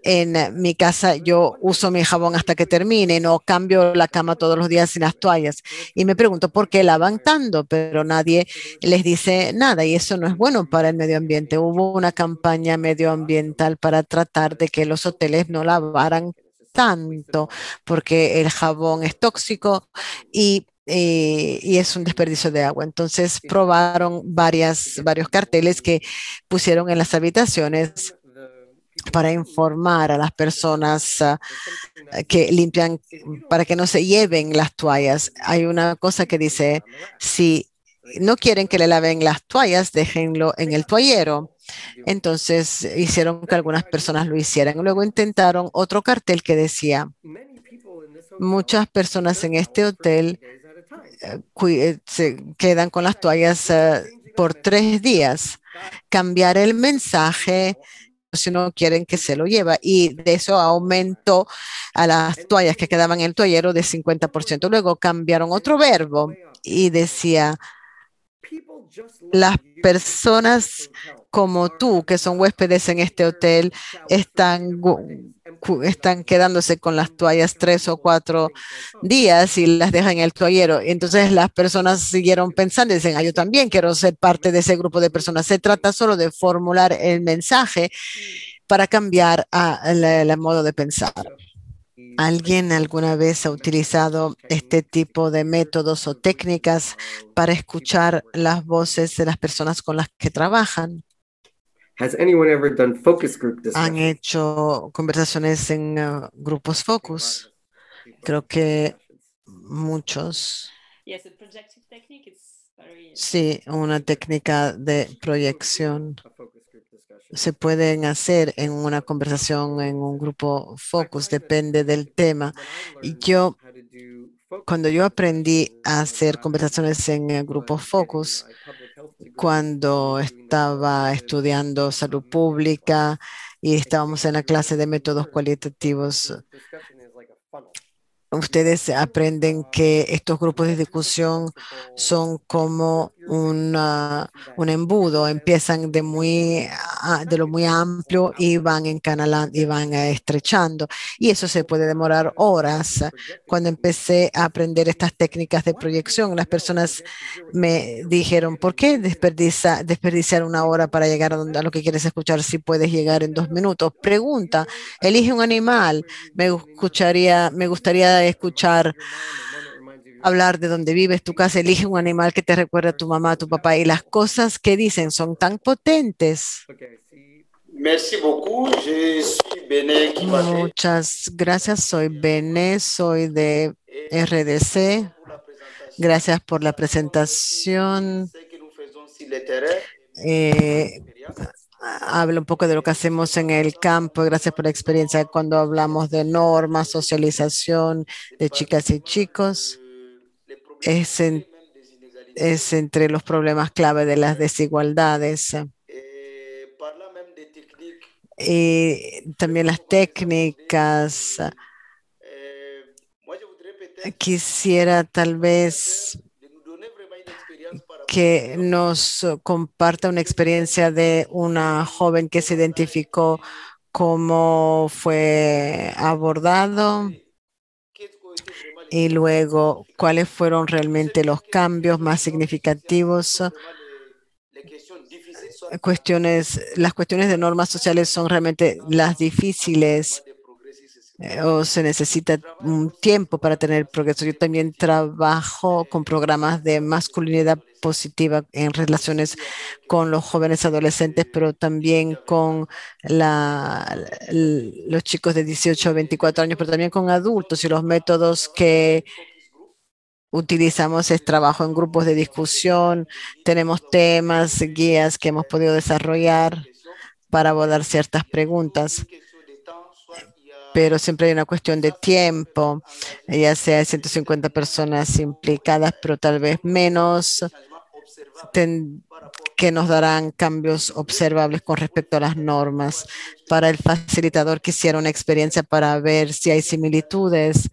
en mi casa yo uso mi jabón hasta que termine, no cambio la cama todos los días sin las toallas. Y me pregunto por qué lavan tanto, pero nadie les dice nada y eso no es bueno para el medio ambiente. Hubo una campaña medioambiental para tratar de que los hoteles no lavaran tanto porque el jabón es tóxico y es un desperdicio de agua. Entonces probaron varios carteles que pusieron en las habitaciones para informar a las personas que limpian para que no se lleven las toallas. Hay una cosa que dice, si no quieren que le laven las toallas, déjenlo en el toallero. Entonces hicieron que algunas personas lo hicieran. Luego intentaron otro cartel que decía, muchas personas en este hotel se quedan con las toallas por 3 días. Cambiar el mensaje si no quieren que se lo lleva y de eso aumentó a las toallas que quedaban en el toallero de 50%. Luego cambiaron otro verbo y decía, las personas como tú que son huéspedes en este hotel están quedándose con las toallas 3 o 4 días y las dejan en el toallero. Y entonces las personas siguieron pensando y dicen, yo también quiero ser parte de ese grupo de personas. Se trata solo de formular el mensaje para cambiar el modo de pensar. ¿Alguien alguna vez ha utilizado este tipo de métodos o técnicas para escuchar las voces de las personas con las que trabajan? ¿Han hecho conversaciones en grupos focus? Creo que muchos. Sí, una técnica de proyección A focus group discussion. se pueden hacer en una conversación, en un grupo focus, depende del tema. Y yo, cuando yo aprendí a hacer conversaciones en el grupo focus, cuando estaba estudiando salud pública y estábamos en la clase de métodos cualitativos, ustedes aprenden que estos grupos de discusión son como un embudo, empiezan de lo muy amplio y van encanalando y van estrechando. Y eso se puede demorar horas. Cuando empecé a aprender estas técnicas de proyección, las personas me dijeron, ¿por qué desperdiciar una hora para llegar a lo que quieres escuchar si puedes llegar en 2 minutos? Pregunta, elige un animal. Me gustaría escuchar hablar de dónde vives, tu casa, elige un animal que te recuerde a tu mamá, a tu papá, y las cosas que dicen son tan potentes. Merci beaucoup. Je suis Bené Kibaté. Muchas gracias, soy Bené, soy de RDC. Gracias por la presentación. Ce que nous faisons sur le terrain. Habla un poco de lo que hacemos en el campo. Gracias por la experiencia cuando hablamos de normas, socialización de chicas y chicos. Es entre los problemas clave de las desigualdades. Parlant même des techniques, Y también las técnicas. moi je voudrais peut-être Quisiera tal vez de nous donner vraiment une expérience par rapport que nos comparta una experiencia de una joven que se identificó cómo fue abordado qu'est-ce qui a été vraiment les y luego cuáles fueron realmente los cambios más significativos. vraiment les questions difficiles, soit Las cuestiones de normas sociales son realmente las difíciles de progresser sur ce o se necesita un tiempo para tener progreso. Yo también trabajo con programas de masculinidad positiva en relaciones con los jóvenes adolescentes, pero también con los chicos de 18 a 24 años, pero también con adultos y los métodos que focus group. utilizamos es trabajo en grupos de discusión, tenemos temas, guías que hemos podido desarrollar para abordar ciertas preguntas, Une question de temps, soit il y a pero siempre hay una cuestión de tiempo, ya sea 150 personas implicadas, pero tal vez menos, changement observable ten- par rapport que nos darán cambios observables con respecto a las normas. Para el facilitador quisiera una experiencia para ver si hay similitudes,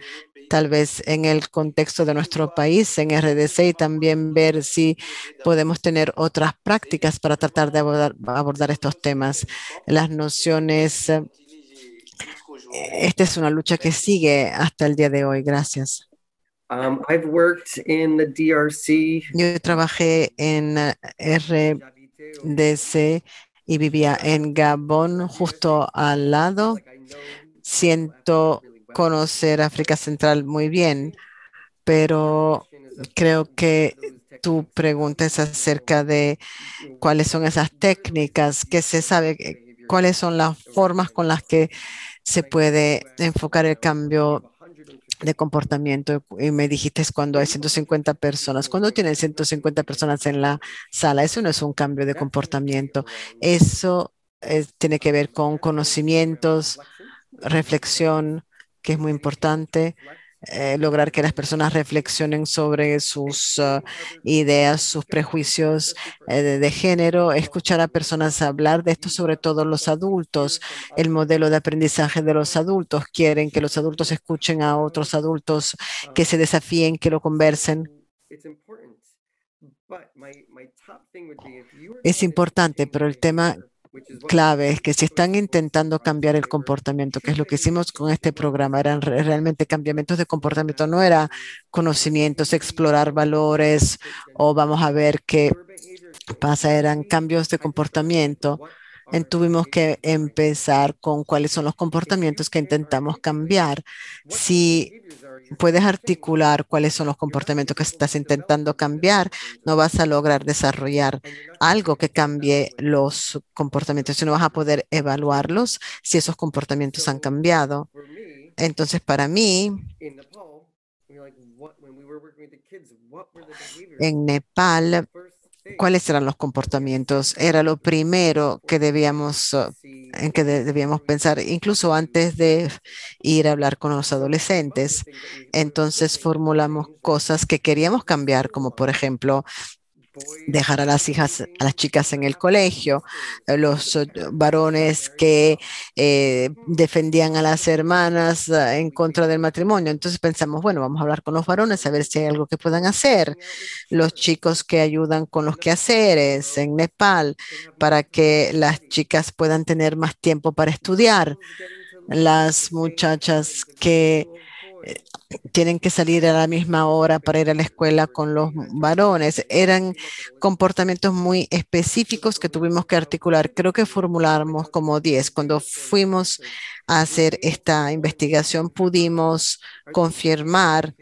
tal vez en el contexto de nuestro país, en RDC, y también ver si podemos tener otras prácticas para tratar de abordar estos temas. Las nociones, continue jusqu'aujourd'hui. esta es una lucha que sigue hasta el día de hoy. Gracias. I've worked in the DRC. Yo trabajé en RDC y vivía en Gabón, justo al lado. Siento conocer África Central muy bien, pero creo que tu pregunta es acerca de cuáles son esas técnicas, que se sabe, cuáles son las formas con las que se puede enfocar el cambio de comportamiento. Y me dijiste es cuando hay 150 personas. Cuando tienen 150 personas en la sala, eso no es un cambio de comportamiento. Eso tiene que ver con conocimientos, reflexión, que es muy importante. Lograr que las personas reflexionen sobre sus ideas, sus prejuicios de género, escuchar a personas hablar de esto, sobre todo los adultos, el modelo de aprendizaje de los adultos. Quieren que los adultos escuchen a otros adultos, que se desafíen, que lo conversen. Es importante, pero el tema clave es que si están intentando cambiar el comportamiento, que es lo que hicimos con este programa, eran realmente cambiamientos de comportamiento, no era conocimientos, explorar valores o vamos a ver qué pasa, eran cambios de comportamiento. Tuvimos que empezar con cuáles son los comportamientos que intentamos cambiar. Si puedes articular cuáles son los comportamientos que estás intentando cambiar, no vas a lograr desarrollar algo que cambie los comportamientos, sino vas a poder evaluarlos si esos comportamientos han cambiado. Entonces, para mí, En Nepal, ¿cuáles eran los comportamientos? Era lo primero que en que debíamos pensar, incluso antes de ir a hablar con los adolescentes. Entonces formulamos cosas que queríamos cambiar, como por ejemplo, dejar a a las chicas en el colegio, los varones que defendían a las hermanas en contra del matrimonio. Entonces pensamos, bueno, vamos a hablar con los varones a ver si hay algo que puedan hacer. Los chicos que ayudan con los quehaceres en Nepal para que las chicas puedan tener más tiempo para estudiar. Las muchachas que tienen que salir a la misma hora para ir a la escuela con los varones. Eran comportamientos muy específicos que tuvimos que articular. Creo que formulamos como 10. Cuando fuimos a hacer esta investigación, pudimos confirmar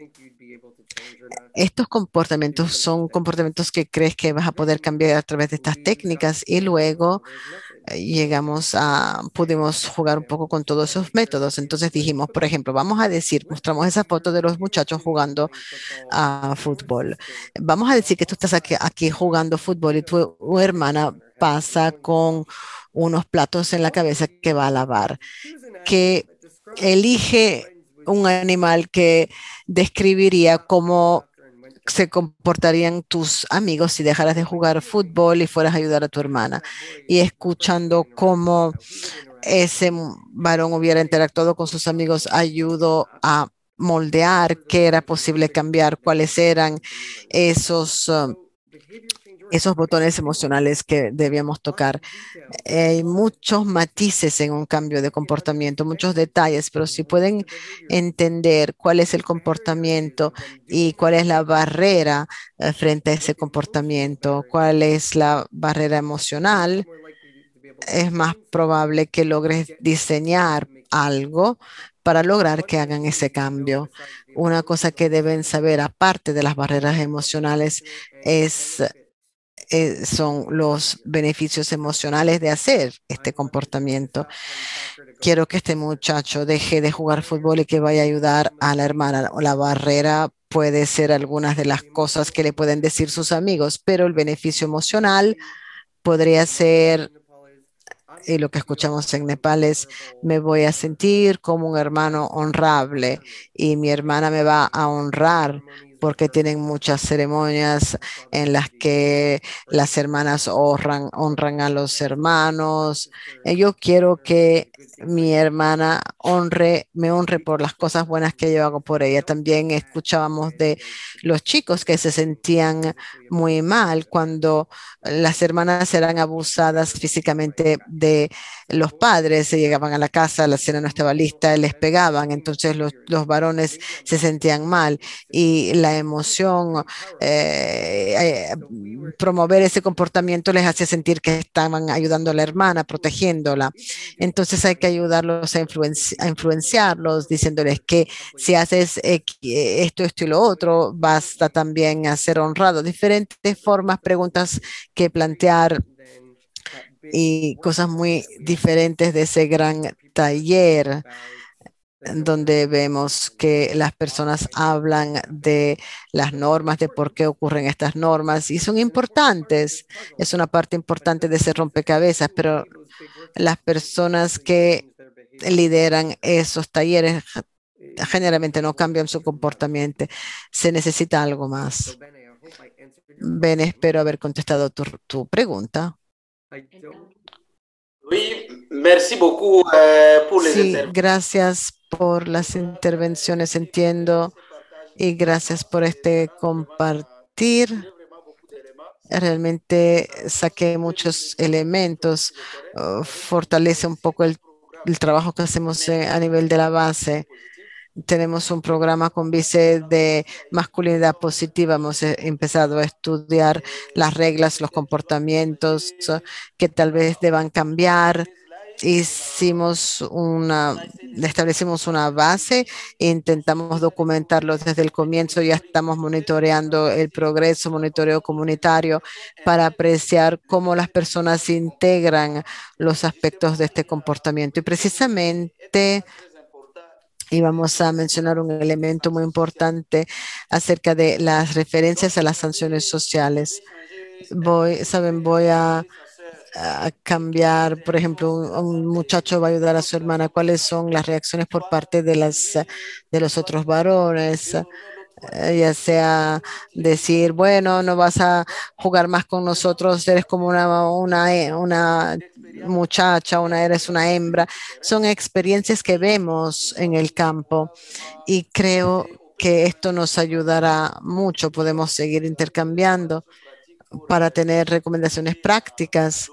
estos comportamientos son comportamientos que crees que vas a poder cambiar a través de estas técnicas y luego pudimos jugar un poco con todos esos métodos. Entonces dijimos, por ejemplo, vamos a decir, mostramos esa foto de los muchachos jugando a fútbol. Vamos a decir que tú estás aquí jugando fútbol y tu hermana pasa con unos platos en la cabeza que va a lavar, que elige un animal que describiría cómo se comportarían tus amigos si dejaras de jugar fútbol y fueras a ayudar a tu hermana. Y escuchando cómo ese varón hubiera interactuado con sus amigos, ayudó a moldear qué era posible cambiar, cuáles eran esos, esos botones emocionales que debíamos tocar. Hay muchos matices en un cambio de comportamiento, muchos detalles, pero si pueden entender cuál es el comportamiento y cuál es la barrera frente a ese comportamiento, cuál es la barrera emocional, es más probable que logres diseñar algo para lograr que hagan ese cambio. Una cosa que deben saber, aparte de las barreras emocionales, son los beneficios emocionales de hacer este comportamiento. Quiero que este muchacho deje de jugar fútbol y que vaya a ayudar a la hermana. La barrera puede ser algunas de las cosas que le pueden decir sus amigos, pero el beneficio emocional podría ser, y lo que escuchamos en Nepal es, me voy a sentir como un hermano honrable y mi hermana me va a honrar porque tienen muchas ceremonias en las que las hermanas honran a los hermanos. Yo quiero que mi hermana me honre por las cosas buenas que yo hago por ella. También escuchábamos de los chicos que se sentían muy mal cuando las hermanas eran abusadas físicamente de los padres, se llegaban a la casa, la cena no estaba lista, les pegaban, entonces los varones se sentían mal y la emoción, promover ese comportamiento les hacía sentir que estaban ayudando a la hermana, protegiéndola. Entonces hay que ayudarlos a influenciarlos, diciéndoles que si haces esto y lo otro, basta también a ser honrado. Diferentes formas, preguntas que plantear y cosas muy diferentes de ese gran taller donde vemos que las personas hablan de las normas, de por qué ocurren estas normas y son importantes. Es una parte importante de ese rompecabezas, pero las personas que lideran esos talleres generalmente no cambian su comportamiento. Se necesita algo más. Ben, espero haber contestado tu pregunta. Oui, merci beaucoup pour les Sí, interventions. gracias por las intervenciones, entiendo, y gracias por este compartir. Realmente saqué muchos elementos, fortalece un poco el trabajo que hacemos a nivel de la base. Tenemos un programa con Vice de masculinidad positiva. Hemos empezado a estudiar las reglas, los comportamientos que tal vez deban cambiar. Establecimos una base e intentamos documentarlo desde el comienzo. Ya estamos monitoreando el progreso, monitoreo comunitario para apreciar cómo las personas integran los aspectos de este comportamiento. Y precisamente Y vamos a mencionar un elemento muy importante acerca de las referencias a las sanciones sociales. Voy a cambiar, por ejemplo, un muchacho va a ayudar a su hermana. ¿Cuáles son las reacciones por parte de los otros varones? Ya sea decir, bueno, no vas a jugar más con nosotros, eres como una muchacha, eres una hembra. Son experiencias que vemos en el campo y creo que esto nos ayudará mucho. Podemos seguir intercambiando para tener recomendaciones prácticas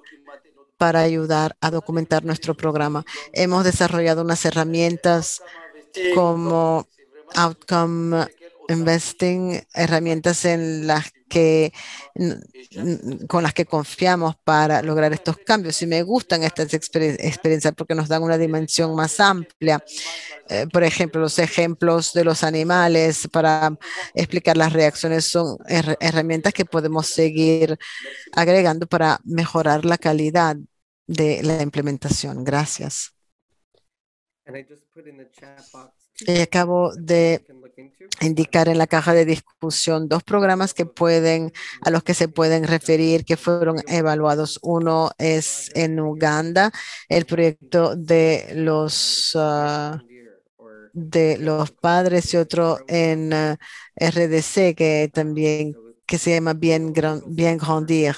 para ayudar a documentar nuestro programa. Hemos desarrollado unas herramientas como Outcome Investing, herramientas en las que con las que confiamos para lograr estos cambios. Y me gustan estas experiencias porque nos dan una dimensión más amplia. Por ejemplo, los ejemplos de los animales para explicar las reacciones son herramientas que podemos seguir agregando para mejorar la calidad de la implementación. Gracias. Y acabo de indicar en la caja de discusión 2 programas a los que se pueden referir que fueron evaluados. Uno es en Uganda, el proyecto de los padres, y otro en RDC que se llama Bien Grandir.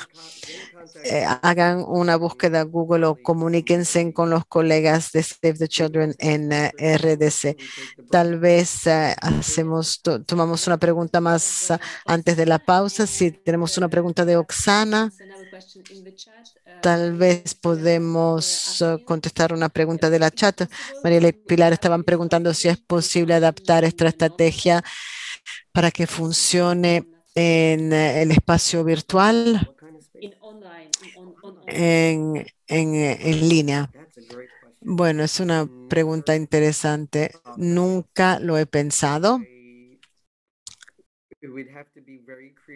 Hagan una búsqueda Google o comuníquense con los colegas de Save the Children en RDC. Tal vez tomamos una pregunta más antes de la pausa. Si tenemos una pregunta de Oksana, tal vez podemos contestar una pregunta de la chat. Mariela y Pilar estaban preguntando si es posible adaptar esta estrategia para que funcione en el espacio virtual, en línea. Bueno, es una pregunta interesante. Nunca lo he pensado.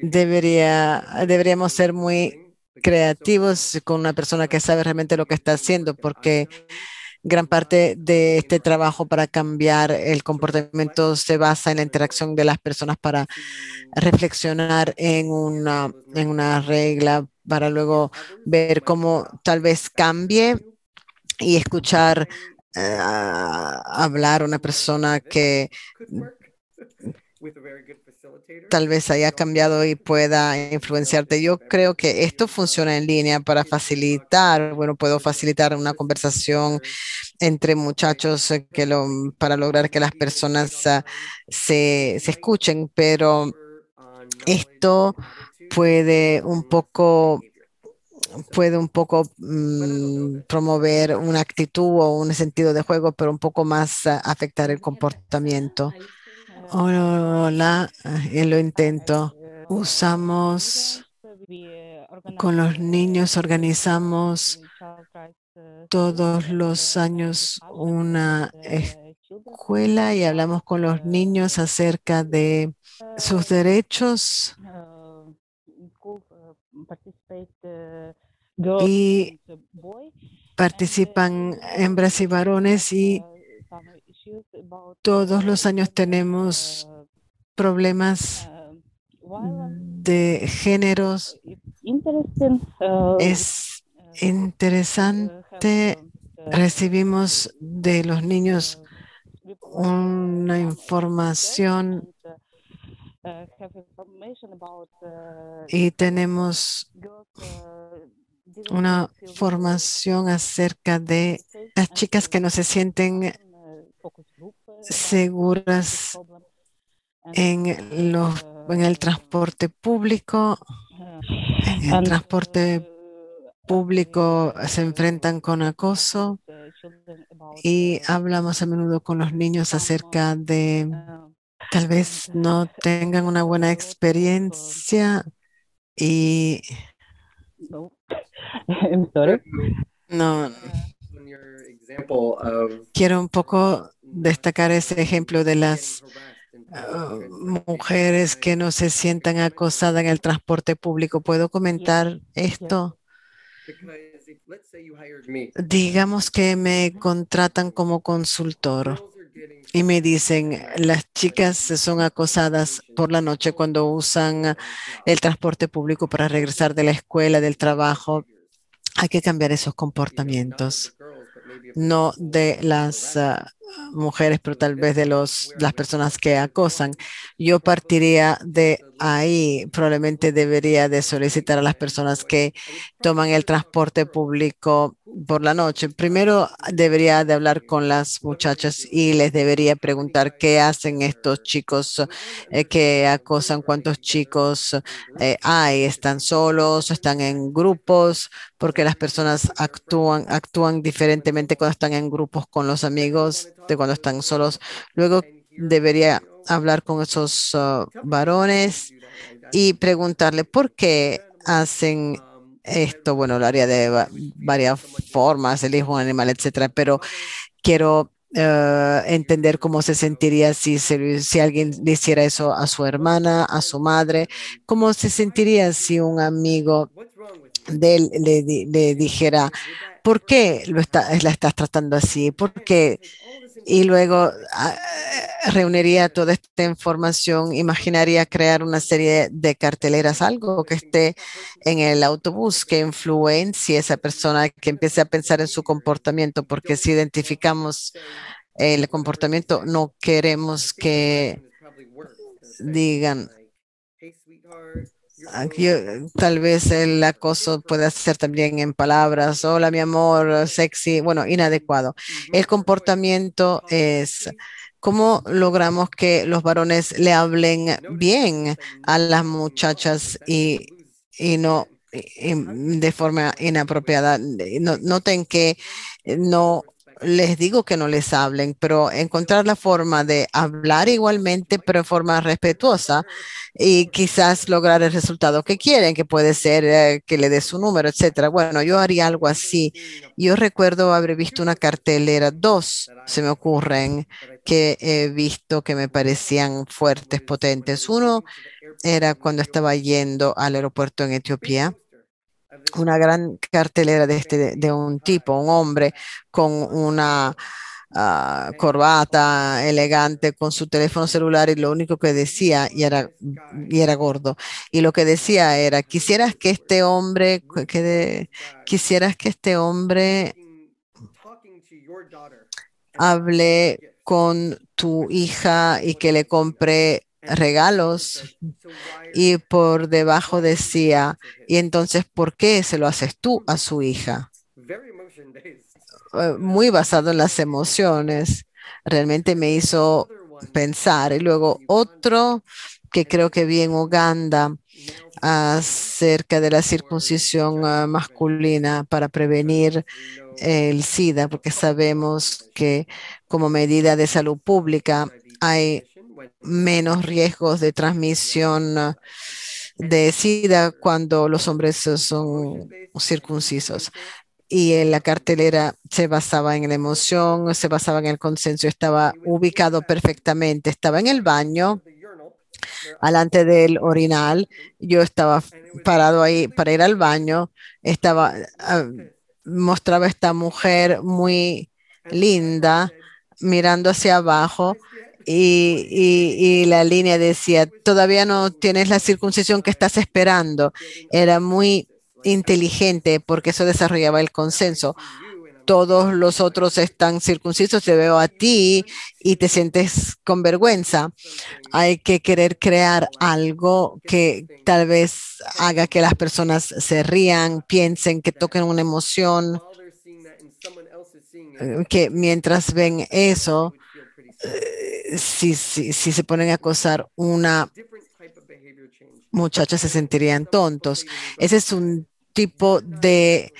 Deberíamos ser muy creativos con una persona que sabe realmente lo que está haciendo, porque gran parte de este trabajo para cambiar el comportamiento se basa en la interacción de las personas para reflexionar en una regla, para luego ver cómo tal vez cambie y escuchar hablar una persona que tal vez haya cambiado y pueda influenciarte. Yo creo que esto funciona en línea para facilitar, bueno, puedo facilitar una conversación entre muchachos para lograr que las personas se escuchen, pero esto puede un poco promover una actitud o un sentido de juego, pero un poco más afectar el comportamiento. Hola, lo intento. Con los niños organizamos todos los años una escuela y hablamos con los niños acerca de sus derechos y participan hembras y varones, y todos los años tenemos problemas de géneros. Es interesante. Recibimos de los niños una información y tenemos una formación acerca de las chicas que no se sienten seguras en el transporte público. En el transporte público se enfrentan con acoso, y hablamos a menudo con los niños acerca de tal vez no tengan una buena experiencia y no. Quiero un poco destacar ese ejemplo de las mujeres que no se sientan acosadas en el transporte público. ¿Puedo comentar esto? Digamos que me contratan como consultor y me dicen, las chicas son acosadas por la noche cuando usan el transporte público para regresar de la escuela, del trabajo. Hay que cambiar esos comportamientos, no de las mujeres, pero tal vez de las personas que acosan. Yo partiría de ahí. Probablemente debería de solicitar a las personas que toman el transporte público por la noche. Primero debería de hablar con las muchachas y les debería preguntar qué hacen estos chicos que acosan, cuántos chicos hay, están solos, están en grupos, porque las personas actúan diferentemente cuando están en grupos con los amigos de cuando están solos. Luego debería hablar con esos varones y preguntarle por qué hacen esto. Bueno, lo haría de varias formas, elijo un animal, etcétera, pero quiero entender cómo se sentiría si alguien le hiciera eso a su hermana, a su madre, cómo se sentiría si un amigo de él le dijera, ¿por qué la estás tratando así? ¿Por qué? Y luego reuniría toda esta información, imaginaría crear una serie de carteleras, algo que esté en el autobús que influencie a esa persona, que empiece a pensar en su comportamiento, porque si identificamos el comportamiento, no queremos que digan, tal vez el acoso puede ser también en palabras, hola mi amor, sexy, bueno, inadecuado. El comportamiento es cómo logramos que los varones le hablen bien a las muchachas y no de forma inapropiada. Noten que no les digo que no les hablen, pero encontrar la forma de hablar igualmente, pero de forma respetuosa y quizás lograr el resultado que quieren, que puede ser que le dé su número, etcétera. Bueno, yo haría algo así. Yo recuerdo haber visto una cartelera, dos se me ocurren que he visto que me parecían fuertes, potentes. Uno era cuando estaba yendo al aeropuerto en Etiopía, una gran cartelera de un tipo, un hombre con una corbata elegante con su teléfono celular y lo único que decía y era gordo y lo que decía era quisieras que este hombre hable con tu hija y que le compre regalos y por debajo decía, y entonces, ¿por qué se lo haces tú a su hija? Muy basado en las emociones. Realmente me hizo pensar. Y luego otro que creo que vi en Uganda acerca de la circuncisión masculina para prevenir el SIDA, porque sabemos que como medida de salud pública hay menos riesgos de transmisión de SIDA cuando los hombres son circuncisos. Y en la cartelera se basaba en la emoción, se basaba en el consenso, estaba ubicado perfectamente, estaba en el baño, alante del orinal, yo estaba parado ahí para ir al baño, mostraba esta mujer muy linda mirando hacia abajo y la línea decía, todavía no tienes la circuncisión que estás esperando. Era muy inteligente porque eso desarrollaba el consenso. Todos los otros están circuncisos, te veo a ti y te sientes con vergüenza. Hay que querer crear algo que tal vez haga que las personas se rían, piensen, que toquen una emoción, que mientras ven eso, si se ponen a acosar una muchacha se sentirían tontos. Ese es un tipo de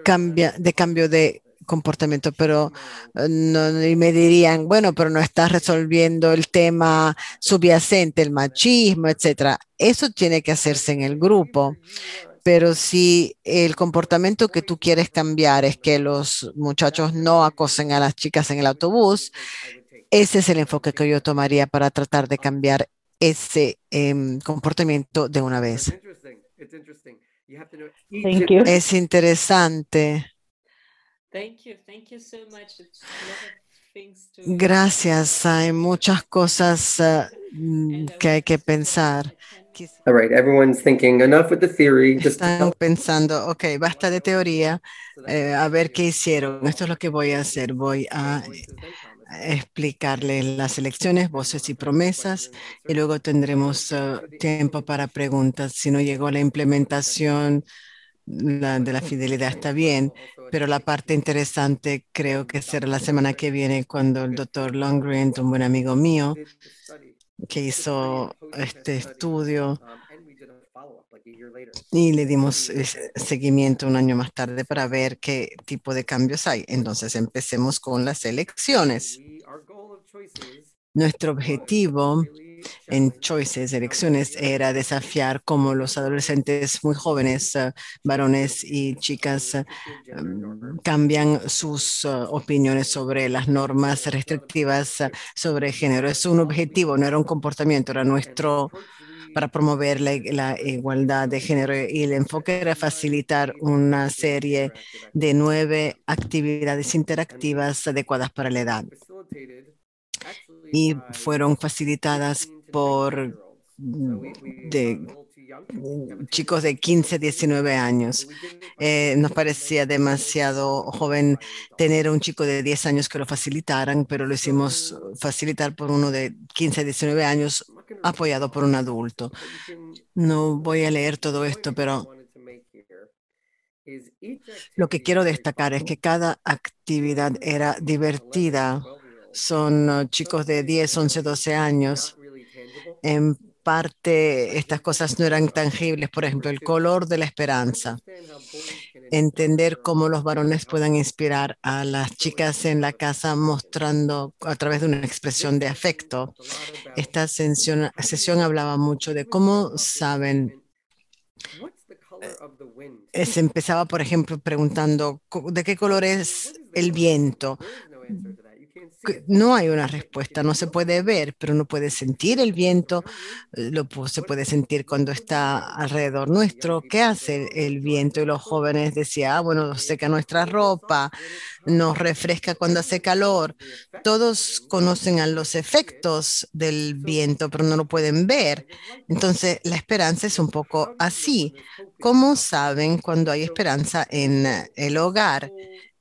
cambio de comportamiento, pero no, y me dirían, bueno, pero no estás resolviendo el tema subyacente, el machismo, etcétera. Eso tiene que hacerse en el grupo. Pero si el comportamiento que tú quieres cambiar es que los muchachos no acosen a las chicas en el autobús, ese es el enfoque que yo tomaría para tratar de cambiar ese comportamiento de una vez. Thank you. Es interesante. Gracias. Hay muchas cosas que hay que pensar. All right, everyone's thinking, enough with the theory. Just Están pensando, ok, basta de teoría, a ver qué hicieron. Esto es lo que voy a hacer. Voy a explicarles las elecciones, voces y promesas, y luego tendremos tiempo para preguntas. Si no llegó la implementación de la fidelidad, está bien, pero la parte interesante creo que será la semana que viene cuando el doctor Longren, un buen amigo mío, que hizo este estudio y le dimos seguimiento un año más tarde para ver qué tipo de cambios hay. Entonces empecemos con las elecciones. Nuestro objetivo en Choices, elecciones, era desafiar cómo los adolescentes muy jóvenes, varones y chicas, cambian sus opiniones sobre las normas restrictivas sobre género. Es un objetivo, no era un comportamiento, era nuestro para promover la igualdad de género, y el enfoque era facilitar una serie de 9 actividades interactivas adecuadas para la edad, y fueron facilitadas por chicos de 15, 19 años. Nos parecía demasiado joven tener un chico de 10 años que lo facilitaran, pero lo hicimos facilitar por uno de 15, 19 años apoyado por un adulto. No voy a leer todo esto, pero lo que quiero destacar es que cada actividad era divertida. Son chicos de 10, 11, 12 años. En parte, estas cosas no eran tangibles. Por ejemplo, el color de la esperanza. Entender cómo los varones puedan inspirar a las chicas en la casa mostrando a través de una expresión de afecto. Esta sesión hablaba mucho de cómo saben. Se empezaba, por ejemplo, preguntando ¿de qué color es el viento? No hay una respuesta, no se puede ver, pero uno puede sentir el viento, se puede sentir cuando está alrededor nuestro. ¿Qué hace el viento? Y los jóvenes decían, bueno, seca nuestra ropa, nos refresca cuando hace calor. Todos conocen a los efectos del viento, pero no lo pueden ver. Entonces, la esperanza es un poco así. ¿Cómo saben cuando hay esperanza en el hogar?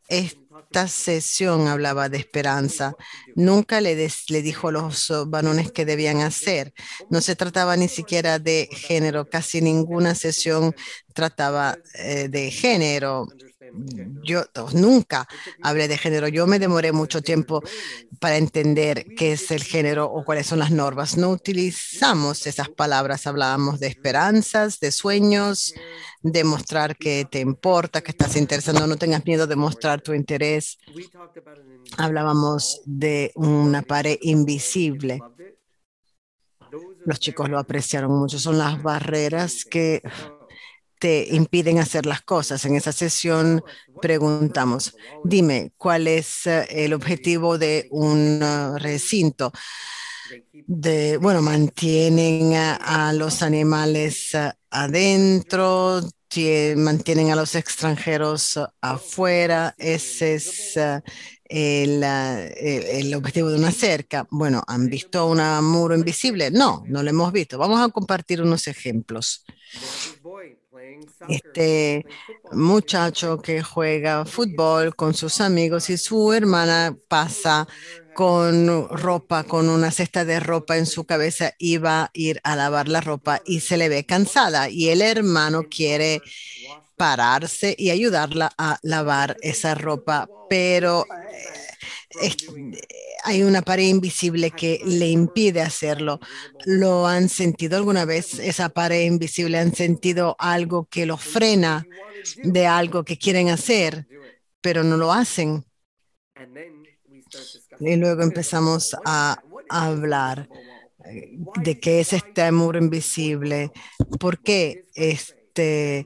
Esta sesión hablaba de esperanza. Nunca le dijo a los varones qué debían hacer. No se trataba ni siquiera de género. Casi ninguna sesión trataba de género. Yo nunca hablé de género. Yo me demoré mucho tiempo para entender qué es el género o cuáles son las normas. No utilizamos esas palabras. Hablábamos de esperanzas, de sueños, de mostrar que te importa, que estás interesado. No tengas miedo de mostrar tu interés. Hablábamos de una pared invisible. Los chicos lo apreciaron mucho. Son las barreras que te impiden hacer las cosas. En esa sesión preguntamos, dime, ¿cuál es el objetivo de un recinto? Bueno, mantienen a los animales adentro, mantienen a los extranjeros afuera. Ese es el objetivo de una cerca. Bueno, ¿han visto un muro invisible? No, no lo hemos visto. Vamos a compartir unos ejemplos. Este muchacho que juega fútbol con sus amigos y su hermana pasa con ropa, con una cesta de ropa en su cabeza, y va a ir a lavar la ropa y se le ve cansada, y el hermano quiere pararse y ayudarla a lavar esa ropa, pero hay una pared invisible que le impide hacerlo. ¿Lo han sentido alguna vez, esa pared invisible? ¿Han sentido algo que los frena de algo que quieren hacer, pero no lo hacen? Y luego empezamos a hablar de qué es este muro invisible, por qué qué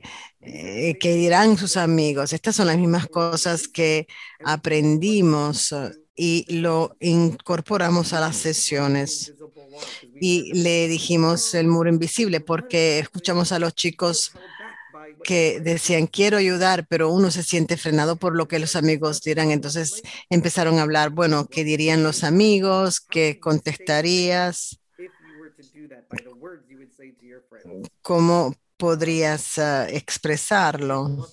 dirán sus amigos. Estas son las mismas cosas que aprendimos y lo incorporamos a las sesiones. Y le dijimos el muro invisible porque escuchamos a los chicos que decían, quiero ayudar, pero uno se siente frenado por lo que los amigos dirán. Entonces empezaron a hablar, bueno, ¿qué dirían los amigos? ¿Qué contestarías? ¿Cómo podrías expresarlo?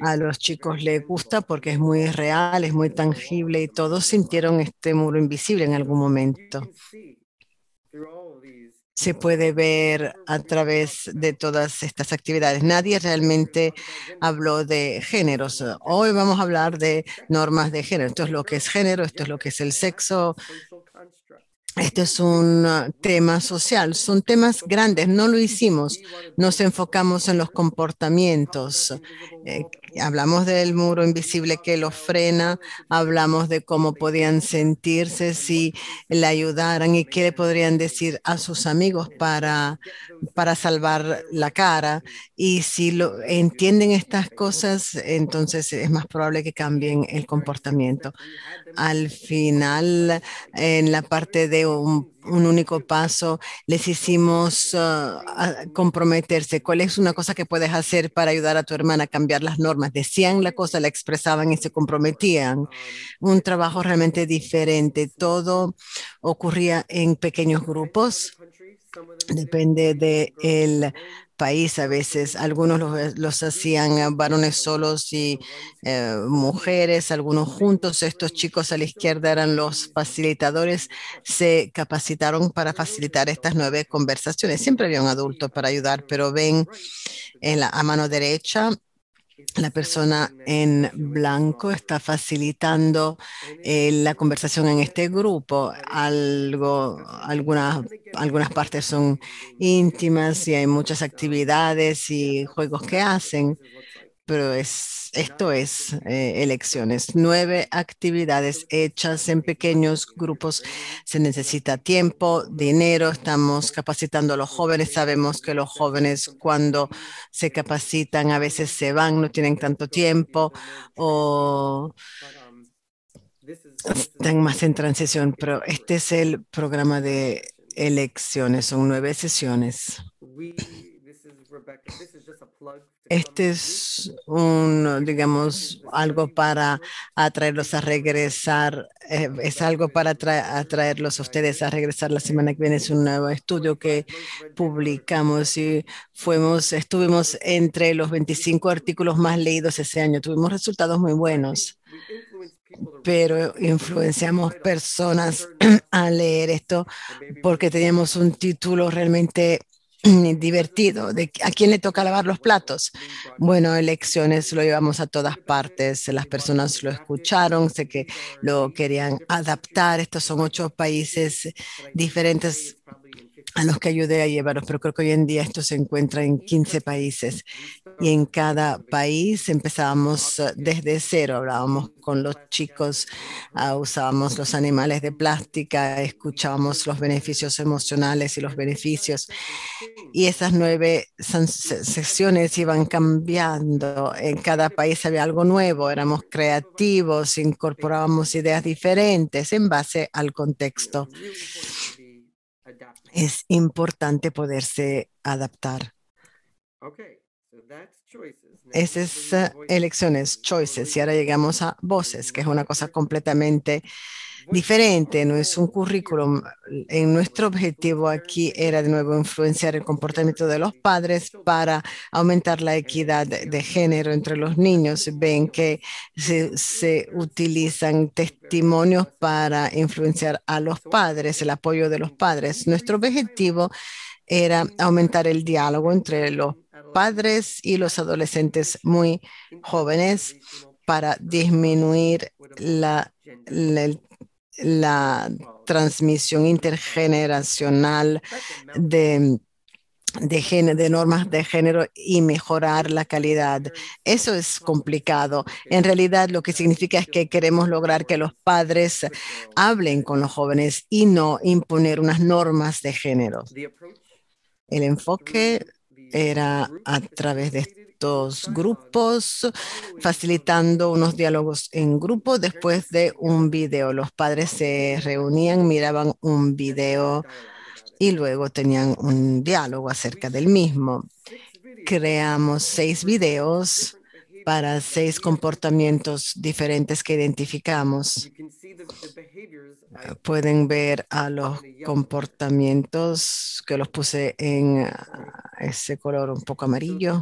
A los chicos les gusta porque es muy real, es muy tangible y todos sintieron este muro invisible en algún momento. Se puede ver a través de todas estas actividades. Nadie realmente habló de géneros. Hoy vamos a hablar de normas de género. Esto es lo que es género, esto es lo que es el sexo. Este es un tema social, son temas grandes, no lo hicimos, nos enfocamos en los comportamientos. Eh, Hablamos del muro invisible que los frena, hablamos de cómo podían sentirse si le ayudaran y qué le podrían decir a sus amigos para salvar la cara. Y si lo entienden estas cosas, entonces es más probable que cambien el comportamiento. Al final, en la parte de un único paso, les hicimos comprometerse. ¿Cuál es una cosa que puedes hacer para ayudar a tu hermana a cambiar las normas? Decían la cosa, la expresaban y se comprometían. Un trabajo realmente diferente. Todo ocurría en pequeños grupos. Depende del país, a veces algunos los hacían varones solos y mujeres, algunos juntos. Estos chicos a la izquierda eran los facilitadores, se capacitaron para facilitar estas 9 conversaciones. Siempre había un adulto para ayudar, pero ven a mano derecha la persona en blanco está facilitando la conversación en este grupo. Algunas partes son íntimas y hay muchas actividades y juegos que hacen, pero esto es elecciones. 9 actividades hechas en pequeños grupos. Se necesita tiempo, dinero. Estamos capacitando a los jóvenes. Sabemos que los jóvenes cuando se capacitan a veces se van, no tienen tanto tiempo o están más en transición, pero este es el programa de elecciones. Son 9 sesiones. Este es digamos, algo para atraerlos a regresar, es algo para atraerlos a ustedes a regresar la semana que viene. Es un nuevo estudio que publicamos y estuvimos entre los 25 artículos más leídos ese año. Tuvimos resultados muy buenos, pero influenciamos personas a leer esto porque teníamos un título realmente divertido, de a quién le toca lavar los platos. Bueno, elecciones lo llevamos a todas partes, las personas lo escucharon, sé que lo querían adaptar. Estos son 8 países diferentes a los que ayudé a llevarlos, pero creo que hoy en día esto se encuentra en 15 países y en cada país empezábamos desde cero, hablábamos con los chicos, usábamos los animales de plástica, escuchábamos los beneficios emocionales y los beneficios. Y esas 9 sesiones iban cambiando. En cada país había algo nuevo, éramos creativos, incorporábamos ideas diferentes en base al contexto. Es importante poderse adaptar. Esa es elecciones, choices, y ahora llegamos a voces, que es una cosa completamente diferente, no es un currículum. En nuestro objetivo aquí era de nuevo influenciar el comportamiento de los padres para aumentar la equidad de género entre los niños. Ven que se utilizan testimonios para influenciar a los padres, el apoyo de los padres. Nuestro objetivo era aumentar el diálogo entre los padres y los adolescentes muy jóvenes para disminuir la transmisión intergeneracional de normas de género y mejorar la calidad. Eso es complicado. En realidad, lo que significa es que queremos lograr que los padres hablen con los jóvenes y no imponer unas normas de género. El enfoque era a través de estos grupos, facilitando unos diálogos en grupo después de un video. Los padres se reunían, miraban un video y luego tenían un diálogo acerca del mismo. creamos 6 videos para 6 comportamientos diferentes que identificamos. Pueden ver a los comportamientos que los puse en ese color un poco amarillo.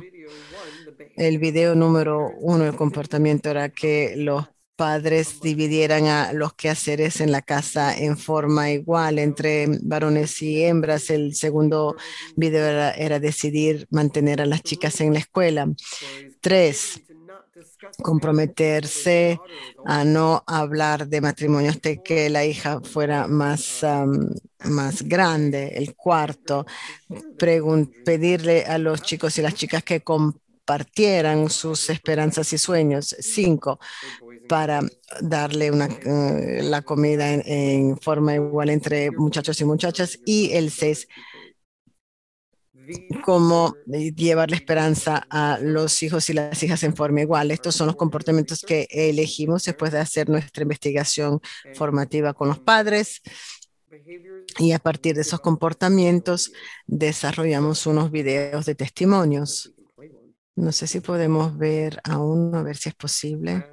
El video número 1, el comportamiento era que los padres dividieran a los quehaceres en la casa en forma igual entre varones y hembras. El segundo video era decidir mantener a las chicas en la escuela. 3, comprometerse a no hablar de matrimonio hasta que la hija fuera más grande. El cuarto, pedirle a los chicos y las chicas que compartieran sus esperanzas y sueños. 5, para darle la comida en forma igual entre muchachos y muchachas. Y el 6, cómo llevar la esperanza a los hijos y las hijas en forma igual. Estos son los comportamientos que elegimos después de hacer nuestra investigación formativa con los padres. Y a partir de esos comportamientos desarrollamos unos videos de testimonios. No sé si podemos ver aún, a ver si es posible.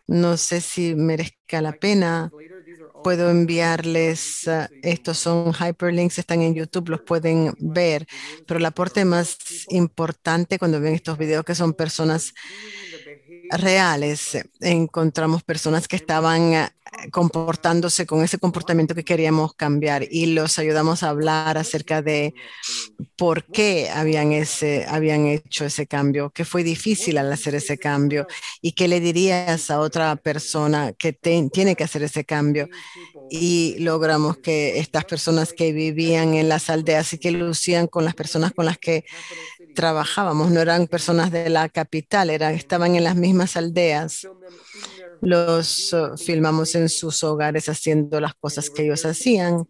No sé si merezca la pena. Puedo enviarles, estos son hyperlinks, están en YouTube, los pueden ver, pero el aporte más importante cuando ven estos videos que son personas reales, encontramos personas que estaban comportándose con ese comportamiento que queríamos cambiar y los ayudamos a hablar acerca de por qué habían hecho ese cambio, qué fue difícil al hacer ese cambio y qué le dirías a otra persona que tiene que hacer ese cambio. Y logramos que estas personas que vivían en las aldeas y que lucían con las personas con las que trabajábamos, no eran personas de la capital, estaban en las mismas aldeas. Los filmamos en sus hogares haciendo las cosas que ellos hacían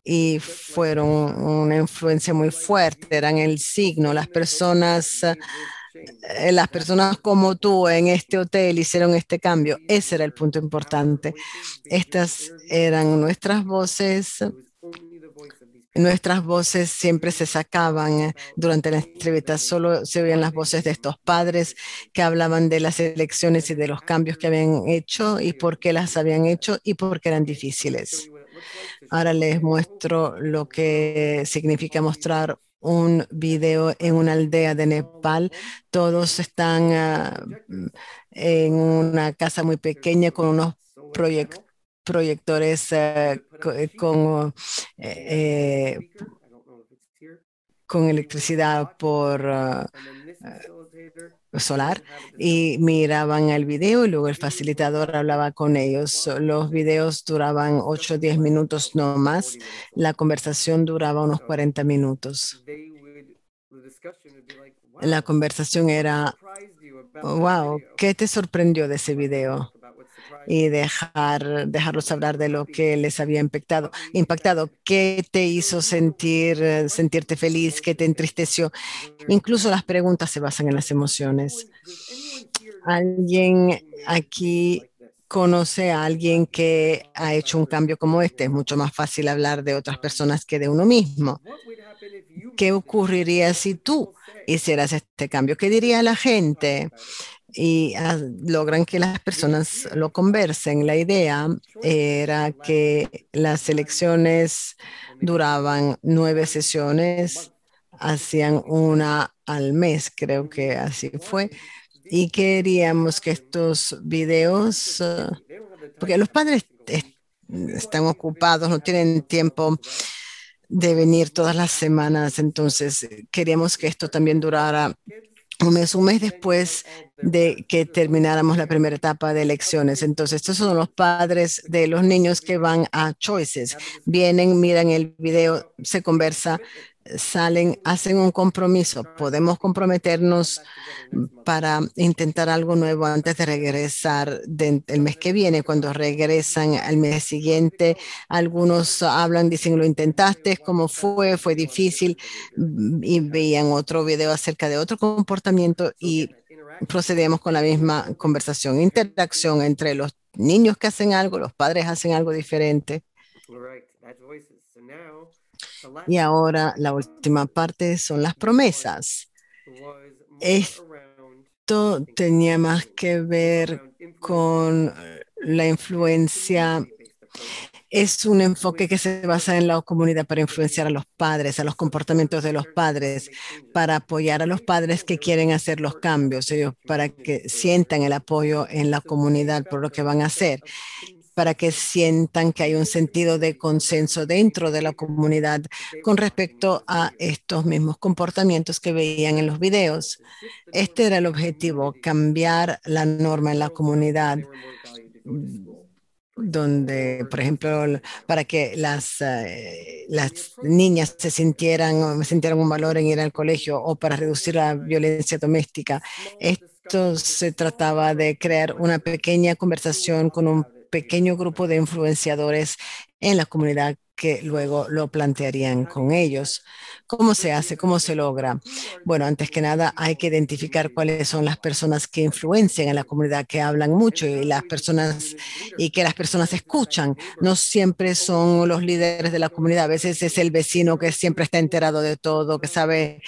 y fueron una influencia muy fuerte, eran el signo. Las personas como tú en este hotel hicieron este cambio. Ese era el punto importante. Estas eran nuestras voces. Nuestras voces siempre se sacaban durante la entrevista, solo se oían las voces de estos padres que hablaban de las elecciones y de los cambios que habían hecho y por qué las habían hecho y por qué eran difíciles. Ahora les muestro lo que significa mostrar un video en una aldea de Nepal. Todos están en una casa muy pequeña con unos proyectores con electricidad por solar y miraban el video y luego el facilitador hablaba con ellos. Los videos duraban 8 o 10 minutos no más. La conversación duraba unos 40 minutos. La conversación era, wow, ¿qué te sorprendió de ese video? Y dejarlos hablar de lo que les había impactado. ¿Qué te hizo sentirte feliz? ¿Qué te entristeció? Incluso las preguntas se basan en las emociones. ¿Alguien aquí conoce a alguien que ha hecho un cambio como este? Es mucho más fácil hablar de otras personas que de uno mismo. ¿Qué ocurriría si tú hicieras este cambio? ¿Qué diría la gente? Y logran que las personas lo conversen. La idea era que las elecciones duraban 9 sesiones, hacían una al mes, creo que así fue, y queríamos que estos videos, porque los padres están ocupados, no tienen tiempo de venir todas las semanas, entonces queríamos que esto también durara un mes después de que termináramos la primera etapa de elecciones. Entonces, estos son los padres de los niños que van a Choices. Vienen, miran el video, se conversa, salen, hacen un compromiso. Podemos comprometernos para intentar algo nuevo antes de regresar el mes que viene. Cuando regresan al mes siguiente, algunos hablan, dicen, lo intentaste, ¿cómo fue? Fue difícil, y veían otro video acerca de otro comportamiento y procedemos con la misma conversación, interacción entre los niños que hacen algo, los padres hacen algo diferente. Y ahora la última parte son las promesas. Esto tenía más que ver con la influencia. Es un enfoque que se basa en la comunidad para influenciar a los padres, a los comportamientos de los padres, para apoyar a los padres que quieren hacer los cambios, ellos para que sientan el apoyo en la comunidad por lo que van a hacer, para que sientan que hay un sentido de consenso dentro de la comunidad con respecto a estos mismos comportamientos que veían en los videos. Este era el objetivo, cambiar la norma en la comunidad, donde, por ejemplo, para que las niñas sintieran un valor en ir al colegio o para reducir la violencia doméstica. Esto se trataba de crear una pequeña conversación con un pequeño grupo de influenciadores en la comunidad que luego lo plantearían con ellos. ¿Cómo se hace? ¿Cómo se logra? Bueno, antes que nada hay que identificar cuáles son las personas que influencian en la comunidad, que hablan mucho y que las personas escuchan. No siempre son los líderes de la comunidad, a veces es el vecino que siempre está enterado de todo, que sabe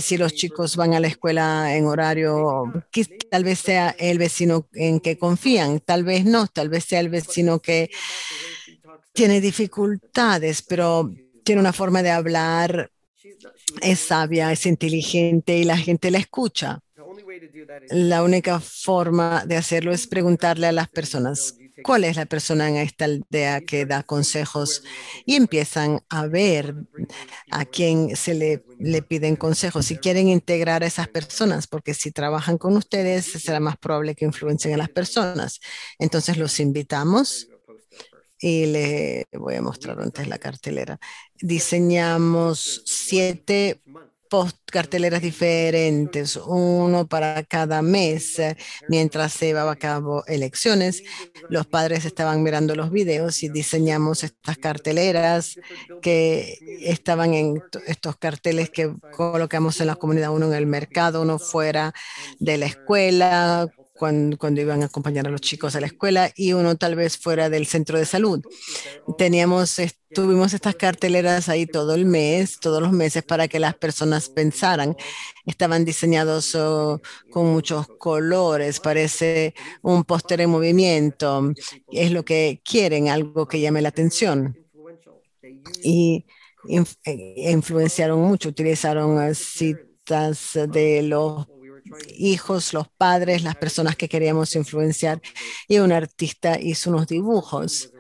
si los chicos van a la escuela en horario, que tal vez sea el vecino en que confían, tal vez no, tal vez sea el vecino que tiene dificultades, pero tiene una forma de hablar, es sabia, es inteligente y la gente la escucha. La única forma de hacerlo es preguntarle a las personas, ¿cuál es la persona en esta aldea que da consejos? Y empiezan a ver a quién le piden consejos. Si quieren integrar a esas personas, porque si trabajan con ustedes, será más probable que influencien a las personas. Entonces los invitamos y le voy a mostrar antes la cartelera. Diseñamos 7 post carteleras diferentes, uno para cada mes, mientras se llevaba a cabo elecciones. Los padres estaban mirando los videos y diseñamos estas carteleras que estaban en estos carteles que colocamos en la comunidad, uno en el mercado, uno fuera de la escuela, cuando iban a acompañar a los chicos a la escuela y uno tal vez fuera del centro de salud. Tuvimos estas carteleras ahí todo el mes, todos los meses para que las personas pensaran. Estaban diseñados con muchos colores, parece un póster en movimiento. Es lo que quieren, algo que llame la atención. Y influenciaron mucho, utilizaron citas de los hijos, los padres, las personas que queríamos influenciar, y un artista hizo unos dibujos.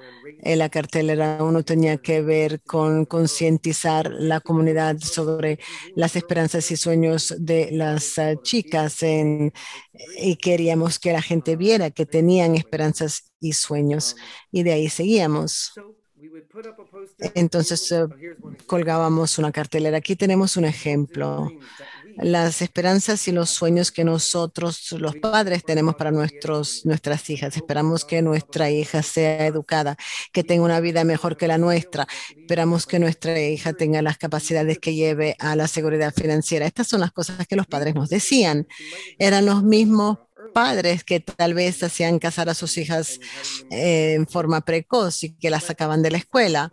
En la cartelera uno tenía que ver con concientizar la comunidad sobre las esperanzas y sueños de las chicas y queríamos que la gente viera que tenían esperanzas y sueños y de ahí seguíamos. Entonces colgábamos una cartelera. Aquí tenemos un ejemplo. Las esperanzas y los sueños que nosotros, los padres, tenemos para nuestras hijas. Esperamos que nuestra hija sea educada, que tenga una vida mejor que la nuestra. Esperamos que nuestra hija tenga las capacidades que lleve a la seguridad financiera. Estas son las cosas que los padres nos decían. Eran los mismos padres que tal vez hacían casar a sus hijas en forma precoz y que las sacaban de la escuela,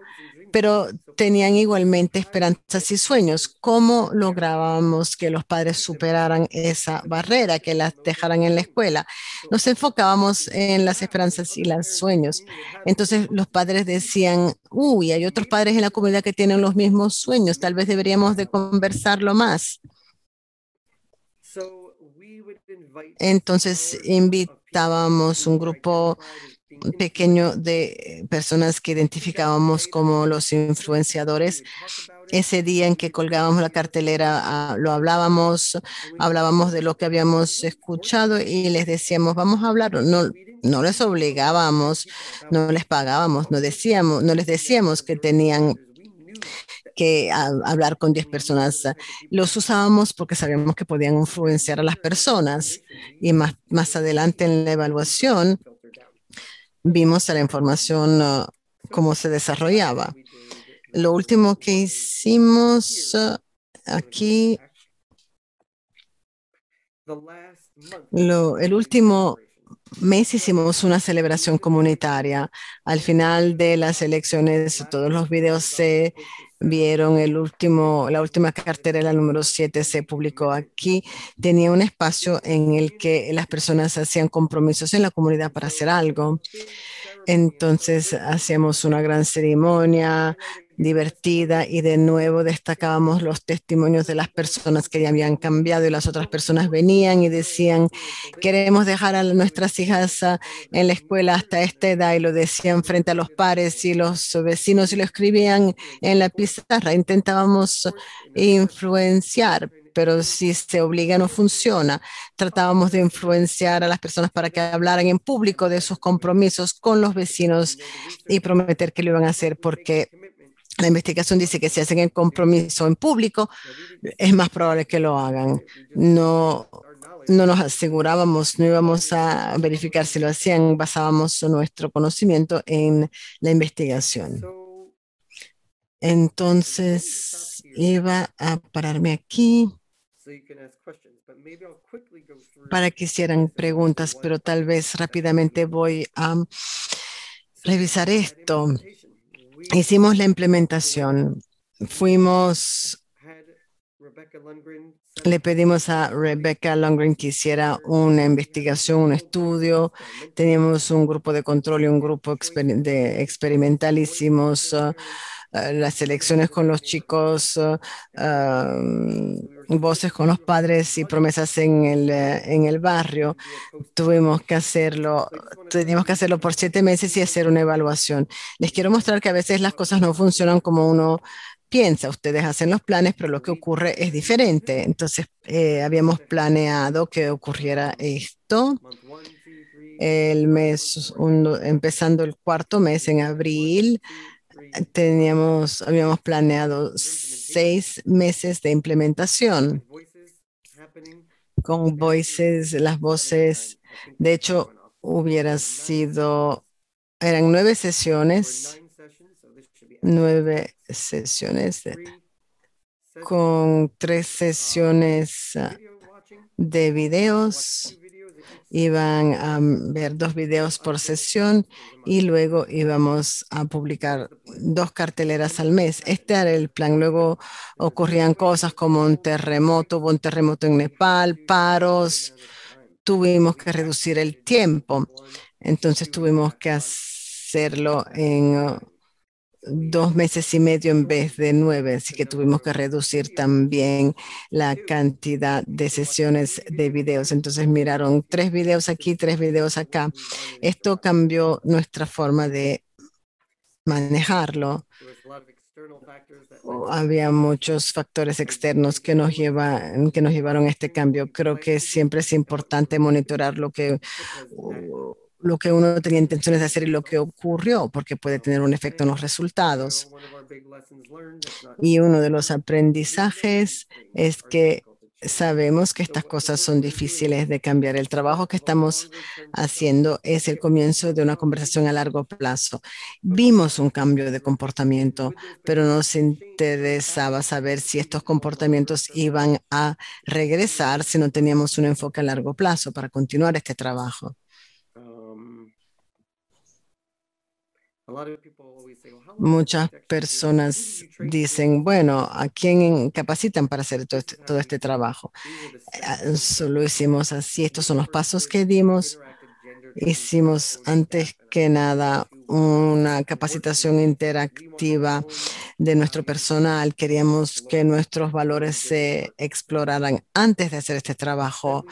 pero tenían igualmente esperanzas y sueños. ¿Cómo lográbamos que los padres superaran esa barrera, que las dejaran en la escuela? Nos enfocábamos en las esperanzas y los sueños. Entonces los padres decían, uy, hay otros padres en la comunidad que tienen los mismos sueños, tal vez deberíamos de conversarlo más. Entonces invitábamos un grupo pequeño de personas que identificábamos como los influenciadores. Ese día en que colgábamos la cartelera, lo hablábamos de lo que habíamos escuchado y les decíamos, vamos a hablar. No, no les obligábamos, no les pagábamos, no les decíamos que tenían que hablar con 10 personas. Los usábamos porque sabíamos que podían influenciar a las personas y más adelante en la evaluación vimos a la información cómo se desarrollaba. Lo último que hicimos aquí, el último mes hicimos una celebración comunitaria. Al final de las elecciones, todos los videos se vieron. La última cartera, la número 7, se publicó aquí. Tenía un espacio en el que las personas hacían compromisos en la comunidad para hacer algo. Entonces hacíamos una gran ceremonia divertida y de nuevo destacábamos los testimonios de las personas que ya habían cambiado y las otras personas venían y decían, queremos dejar a nuestras hijas en la escuela hasta esta edad, y lo decían frente a los pares y los vecinos y lo escribían en la pizarra. Intentábamos influenciar, pero si se obliga no funciona. Tratábamos de influenciar a las personas para que hablaran en público de sus compromisos con los vecinos y prometer que lo iban a hacer, porque la investigación dice que si hacen el compromiso en público, es más probable que lo hagan. No nos asegurábamos, no íbamos a verificar si lo hacían, basábamos nuestro conocimiento en la investigación. Entonces, iba a pararme aquí para que hicieran preguntas, pero tal vez rápidamente voy a revisar esto. Hicimos la implementación. Le pedimos a Rebecca Lundgren que hiciera una investigación, un estudio. Teníamos un grupo de control y un grupo experimental. Hicimos las elecciones con los chicos, voces con los padres y promesas en el barrio. Teníamos que hacerlo por 7 meses y hacer una evaluación. Les quiero mostrar que a veces las cosas no funcionan como uno piensa. Ustedes hacen los planes, pero lo que ocurre es diferente. Entonces, habíamos planeado que ocurriera esto empezando el 4.º mes en abril. Habíamos planeado 6 meses de implementación con las voces. De hecho, eran 9 sesiones, con 3 sesiones de videos. Iban a ver 2 videos por sesión y luego íbamos a publicar 2 carteleras al mes. Este era el plan. Luego ocurrían cosas como hubo un terremoto en Nepal, paros. Tuvimos que reducir el tiempo. Entonces tuvimos que hacerlo en 2 meses y medio en vez de 9, así que tuvimos que reducir también la cantidad de sesiones de videos. Entonces miraron 3 videos aquí, 3 videos acá. Esto cambió nuestra forma de manejarlo. Había muchos factores externos que nos llevaron a este cambio. Creo que siempre es importante monitorar lo que uno tenía intenciones de hacer y lo que ocurrió, porque puede tener un efecto en los resultados. Y uno de los aprendizajes es que sabemos que estas cosas son difíciles de cambiar. El trabajo que estamos haciendo es el comienzo de una conversación a largo plazo. Vimos un cambio de comportamiento, pero nos interesaba saber si estos comportamientos iban a regresar si no teníamos un enfoque a largo plazo para continuar este trabajo. Muchas personas dicen, bueno, ¿a quién capacitan para hacer todo este trabajo? Solo hicimos así. Estos son los pasos que dimos. Hicimos antes que nada una capacitación interactiva de nuestro personal. Queríamos que nuestros valores se exploraran antes de hacer este trabajo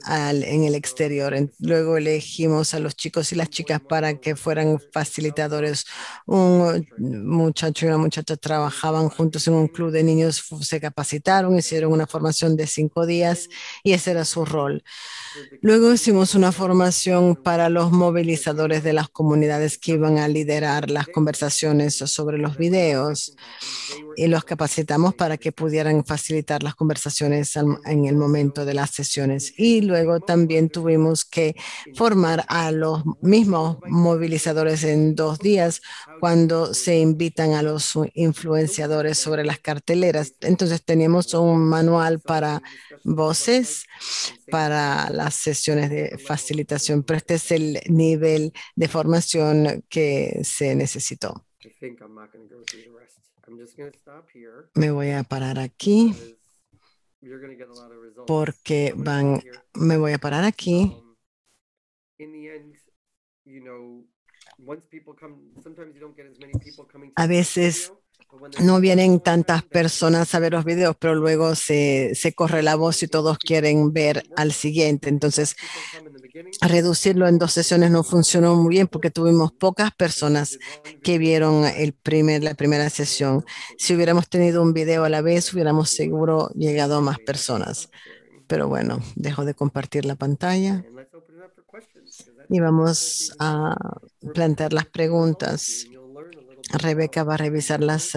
en el exterior. Luego elegimos a los chicos y las chicas para que fueran facilitadores. Un muchacho y una muchacha trabajaban juntos en un club de niños, se capacitaron, hicieron una formación de 5 días y ese era su rol. Luego hicimos una formación para los movilizadores de las comunidades que iban a liderar las conversaciones sobre los videos y los capacitamos para que pudieran facilitar las conversaciones en el momento de las sesiones. Y luego también tuvimos que formar a los mismos movilizadores en 2 días cuando se invitan a los influenciadores sobre las carteleras. Entonces teníamos un manual para voces para las sesiones de facilitación, pero este es el nivel de formación que se necesitó. Me voy a parar aquí porque me voy a parar aquí. A veces no vienen tantas personas a ver los videos, pero luego se corre la voz y todos quieren ver al siguiente. Entonces, reducirlo en 2 sesiones no funcionó muy bien porque tuvimos pocas personas que vieron la primera sesión. Si hubiéramos tenido un video a la vez, hubiéramos seguro llegado a más personas. Pero bueno, dejo de compartir la pantalla y vamos a plantear las preguntas. Rebeca va a revisar los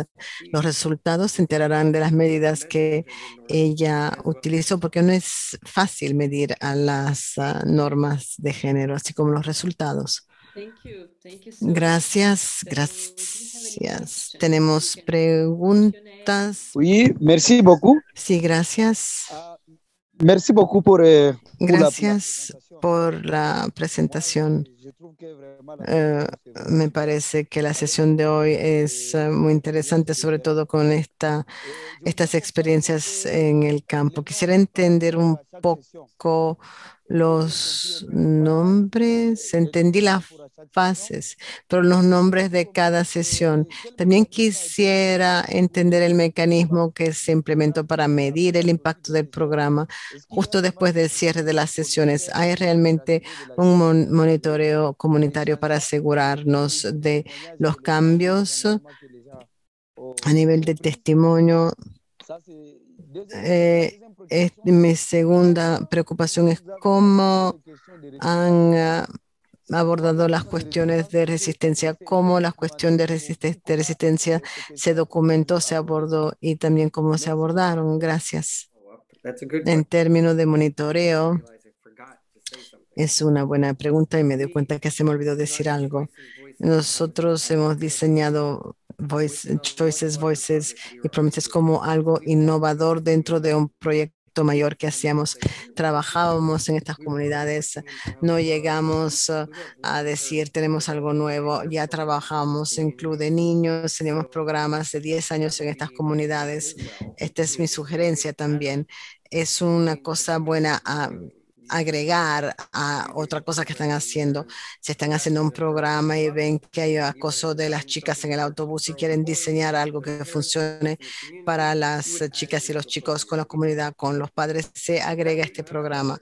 resultados, se enterarán de las medidas que ella utilizó, porque no es fácil medir a las normas de género, así como los resultados. Gracias, gracias. ¿Tenemos preguntas? Oui, merci beaucoup. Sí, gracias. Merci beaucoup pour Gracias por la presentación. Me parece que la sesión de hoy es muy interesante, sobre todo con estas experiencias en el campo. Quisiera entender un poco los nombres, entendí las fases, pero los nombres de cada sesión. También quisiera entender el mecanismo que se implementó para medir el impacto del programa justo después del cierre de las sesiones. ¿Hay realmente un monitoreo comunitario para asegurarnos de los cambios a nivel de testimonio? Mi segunda preocupación es cómo han abordado las cuestiones de resistencia, cómo la cuestión de resistencia se documentó, se abordó y también cómo se abordaron. Gracias. En términos de monitoreo, es una buena pregunta y me doy cuenta que se me olvidó decir algo. Nosotros hemos diseñado Choices, Voices y Promises como algo innovador dentro de un proyecto mayor que hacíamos. Trabajábamos en estas comunidades, no llegamos a decir tenemos algo nuevo, ya trabajamos en club de niños, teníamos programas de 10 años en estas comunidades. Esta es mi sugerencia también. Es una cosa buena a agregar a otra cosa que están haciendo. Si están haciendo un programa y ven que hay acoso de las chicas en el autobús y quieren diseñar algo que funcione para las chicas y los chicos con la comunidad, con los padres, se agrega este programa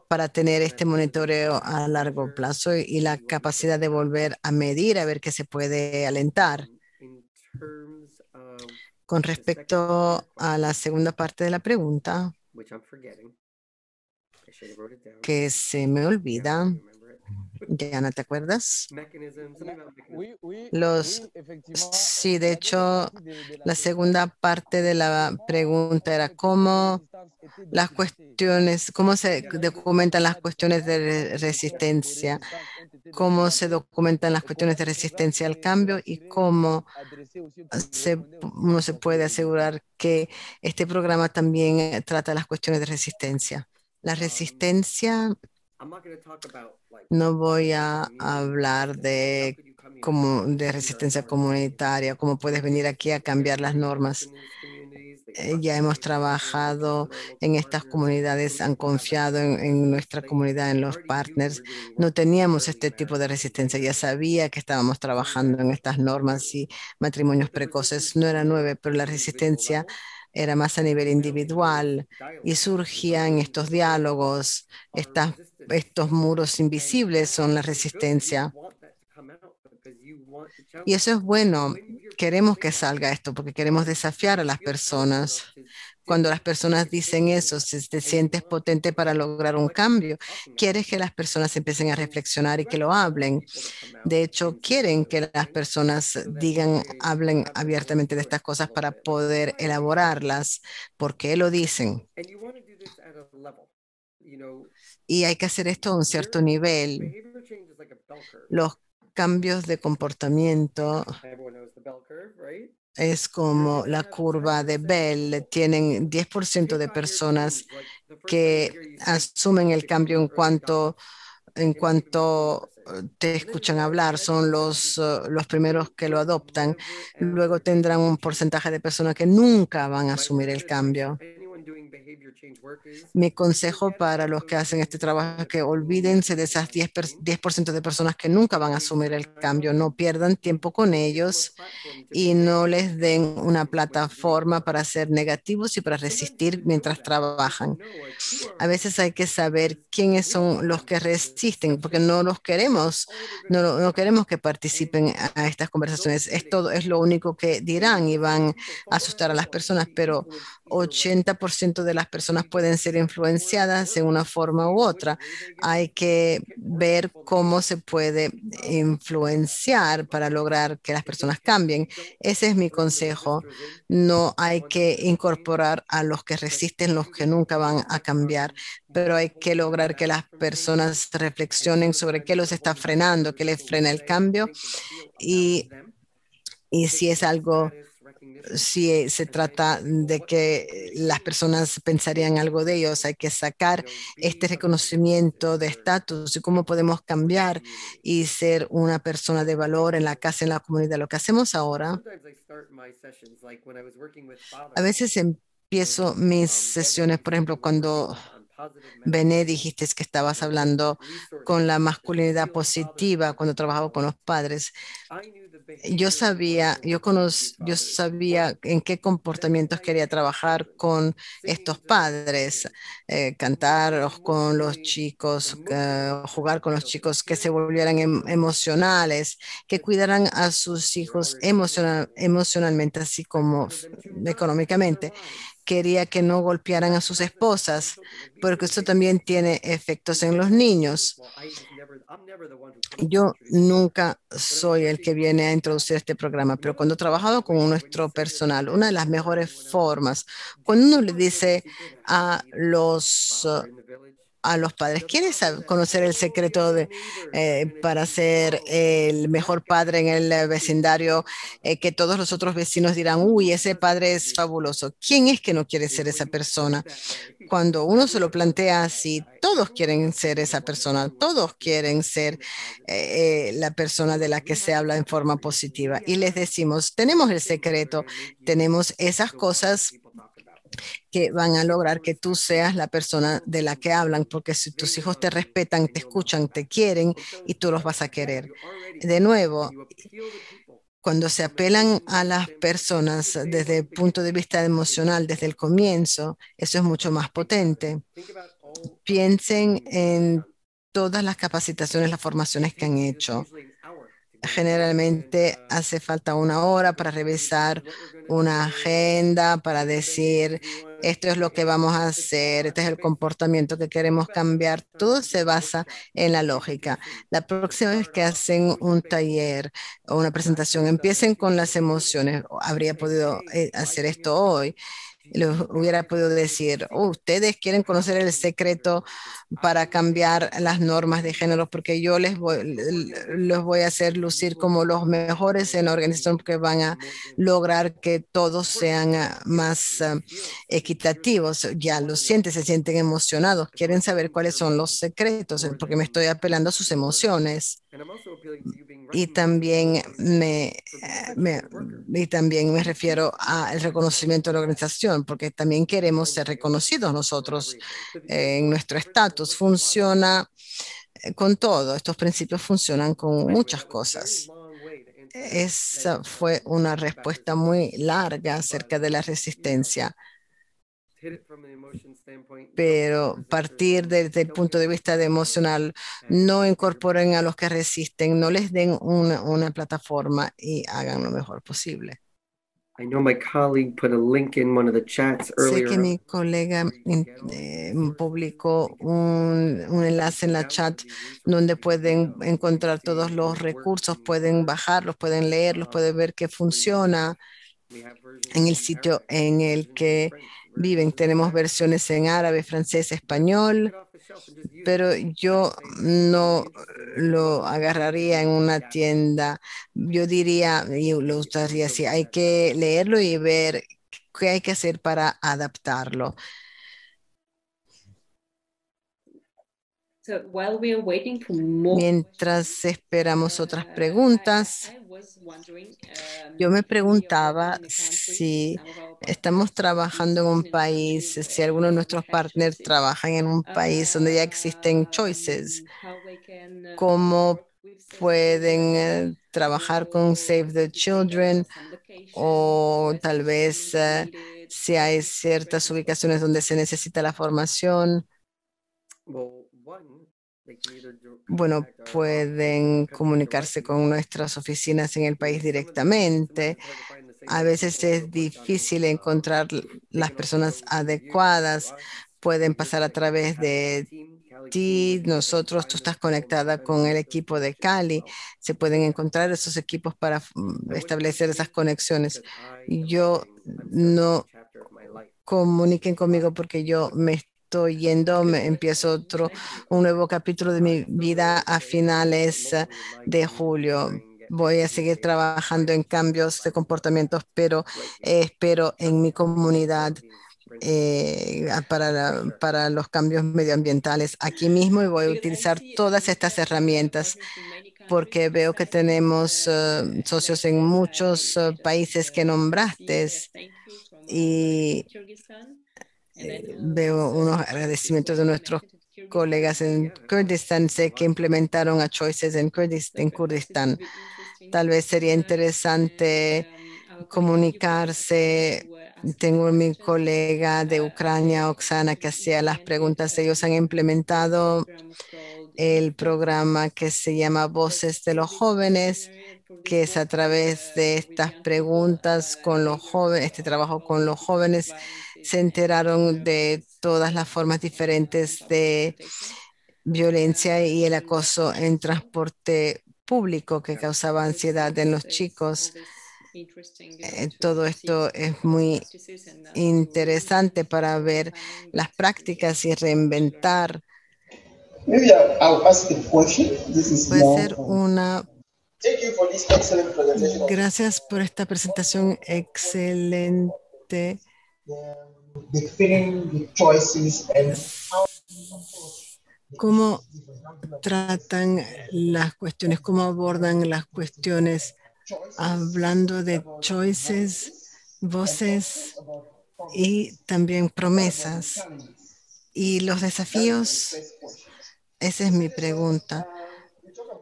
para tener este monitoreo a largo plazo y la capacidad de volver a medir, a ver qué se puede alentar. Con respecto a la segunda parte de la pregunta, que se me olvida, ¿ya no te acuerdas? Sí, de hecho, la segunda parte de la pregunta era cómo se documentan las cuestiones de resistencia, cómo se documentan las cuestiones de resistencia al cambio y cómo uno se puede asegurar que este programa también trata las cuestiones de resistencia. La resistencia, no voy a hablar de resistencia comunitaria, cómo puedes venir aquí a cambiar las normas. Ya hemos trabajado en estas comunidades, han confiado en nuestra comunidad, en los partners. No teníamos este tipo de resistencia, ya sabía que estábamos trabajando en estas normas y matrimonios precoces no era nueve, pero la resistencia era más a nivel individual y surgían estos diálogos, estos muros invisibles son la resistencia. Y eso es bueno. Queremos que salga esto porque queremos desafiar a las personas. Cuando las personas dicen eso, si te sientes potente para lograr un cambio, quieres que las personas empiecen a reflexionar y que lo hablen. De hecho, quieren que las personas hablen abiertamente de estas cosas para poder elaborarlas. ¿Por qué lo dicen? Y hay que hacer esto a un cierto nivel. Los cambios de comportamiento es como la curva de Bell. Tienen 10% de personas que asumen el cambio en cuanto te escuchan hablar, son los primeros que lo adoptan. Luego tendrán un porcentaje de personas que nunca van a asumir el cambio. Mi consejo para los que hacen este trabajo es que olvídense de esas 10% de personas que nunca van a asumir el cambio. No pierdan tiempo con ellos y no les den una plataforma para ser negativos y para resistir mientras trabajan. A veces hay que saber quiénes son los que resisten, porque no los queremos, no queremos que participen a estas conversaciones. Esto es lo único que dirán y van a asustar a las personas, pero 80% de las personas pueden ser influenciadas de una forma u otra. Hay que ver cómo se puede influenciar para lograr que las personas cambien. Ese es mi consejo. No hay que incorporar a los que resisten, los que nunca van a cambiar, pero hay que lograr que las personas reflexionen sobre qué los está frenando, qué les frena el cambio y, y si es algo, si se trata de que las personas pensarían algo de ellos, hay que sacar este reconocimiento de estatus y cómo podemos cambiar y ser una persona de valor en la casa, en la comunidad. Lo que hacemos ahora, a veces empiezo mis sesiones, por ejemplo, cuando Bené dijiste que estabas hablando con la masculinidad positiva cuando trabajaba con los padres. Yo sabía en qué comportamientos quería trabajar con estos padres, cantar con los chicos, jugar con los chicos, que se volvieran emocionales, que cuidaran a sus hijos emocionalmente, así como económicamente. Quería que no golpearan a sus esposas, porque esto también tiene efectos en los niños. Yo nunca soy el que viene a introducir este programa, pero cuando he trabajado con nuestro personal, una de las mejores formas, cuando uno le dice a a los padres, ¿quieres conocer el secreto para ser el mejor padre en el vecindario? Que todos los otros vecinos dirán, uy, ese padre es fabuloso. ¿Quién es que no quiere ser esa persona? Cuando uno se lo plantea así, todos quieren ser esa persona, todos quieren ser la persona de la que se habla en forma positiva. Y les decimos, tenemos el secreto, tenemos esas cosas que van a lograr que tú seas la persona de la que hablan, porque si tus hijos te respetan, te escuchan, te quieren y tú los vas a querer. De nuevo, cuando se apelan a las personas desde el punto de vista emocional, desde el comienzo, eso es mucho más potente. Piensen en todas las capacitaciones, las formaciones que han hecho. Generalmente hace falta una hora para revisar una agenda, para decir, esto es lo que vamos a hacer, este es el comportamiento que queremos cambiar. Todo se basa en la lógica. La próxima vez que hacen un taller o una presentación, empiecen con las emociones. Habría podido hacer esto hoy. Les hubiera podido decir, "Oh, ustedes quieren conocer el secreto para cambiar las normas de género, porque yo los voy a hacer lucir como los mejores en la organización, porque van a lograr que todos sean más equitativos. Ya lo sienten, se sienten emocionados, quieren saber cuáles son los secretos, porque me estoy apelando a sus emociones. Y también y también me refiero al reconocimiento de la organización, porque también queremos ser reconocidos nosotros en nuestro estatus. Funciona con todo, estos principios funcionan con muchas cosas. Esa fue una respuesta muy larga acerca de la resistencia, pero partir desde el punto de vista de emocional, no incorporen a los que resisten, no les den una plataforma y hagan lo mejor posible. Sé que mi colega publicó un enlace en la chat donde pueden encontrar todos los recursos, pueden bajarlos, pueden leerlos, pueden ver que funciona en el sitio en el que viven. Tenemos versiones en árabe, francés, español, pero yo no lo agarraría en una tienda. Yo diría, y lo usaría así, hay que leerlo y ver qué hay que hacer para adaptarlo. Mientras esperamos otras preguntas, yo me preguntaba si estamos trabajando en un país, si algunos de nuestros partners trabajan en un país donde ya existen choices, ¿cómo pueden trabajar con Save the Children? O tal vez si hay ciertas ubicaciones donde se necesita la formación. Bueno, pueden comunicarse con nuestras oficinas en el país directamente. A veces es difícil encontrar las personas adecuadas. Pueden pasar a través de ti, nosotros, tú estás conectada con el equipo de Cali. Se pueden encontrar esos equipos para establecer esas conexiones. Yo no comuniquen conmigo porque yo me estoy yendo, empiezo un nuevo capítulo de mi vida a finales de julio. Voy a seguir trabajando en cambios de comportamientos, pero espero en mi comunidad para los cambios medioambientales aquí mismo, y voy a utilizar todas estas herramientas porque veo que tenemos socios en muchos países que nombraste, y veo unos agradecimientos de nuestros colegas en Kurdistán. Sé que implementaron a Choices en Kurdistán. Tal vez sería interesante comunicarse. Tengo mi colega de Ucrania, Oksana, que hacía las preguntas. Ellos han implementado el programa que se llama Voces de los Jóvenes, que es a través de estas preguntas con los jóvenes, este trabajo con los jóvenes, se enteraron de todas las formas diferentes de violencia y el acoso en transporte público que causaba ansiedad en los chicos. Todo esto es muy interesante para ver las prácticas y reinventar. Maybe I'll ask a question. This is Puede more ser una... Thank you for this excellent presentation. Gracias por esta presentación excelente. Defining the choices and how ¿Cómo tratan las cuestiones, cómo abordan las cuestiones hablando de choices, voces y también promesas? Y los desafíos, esa es mi pregunta.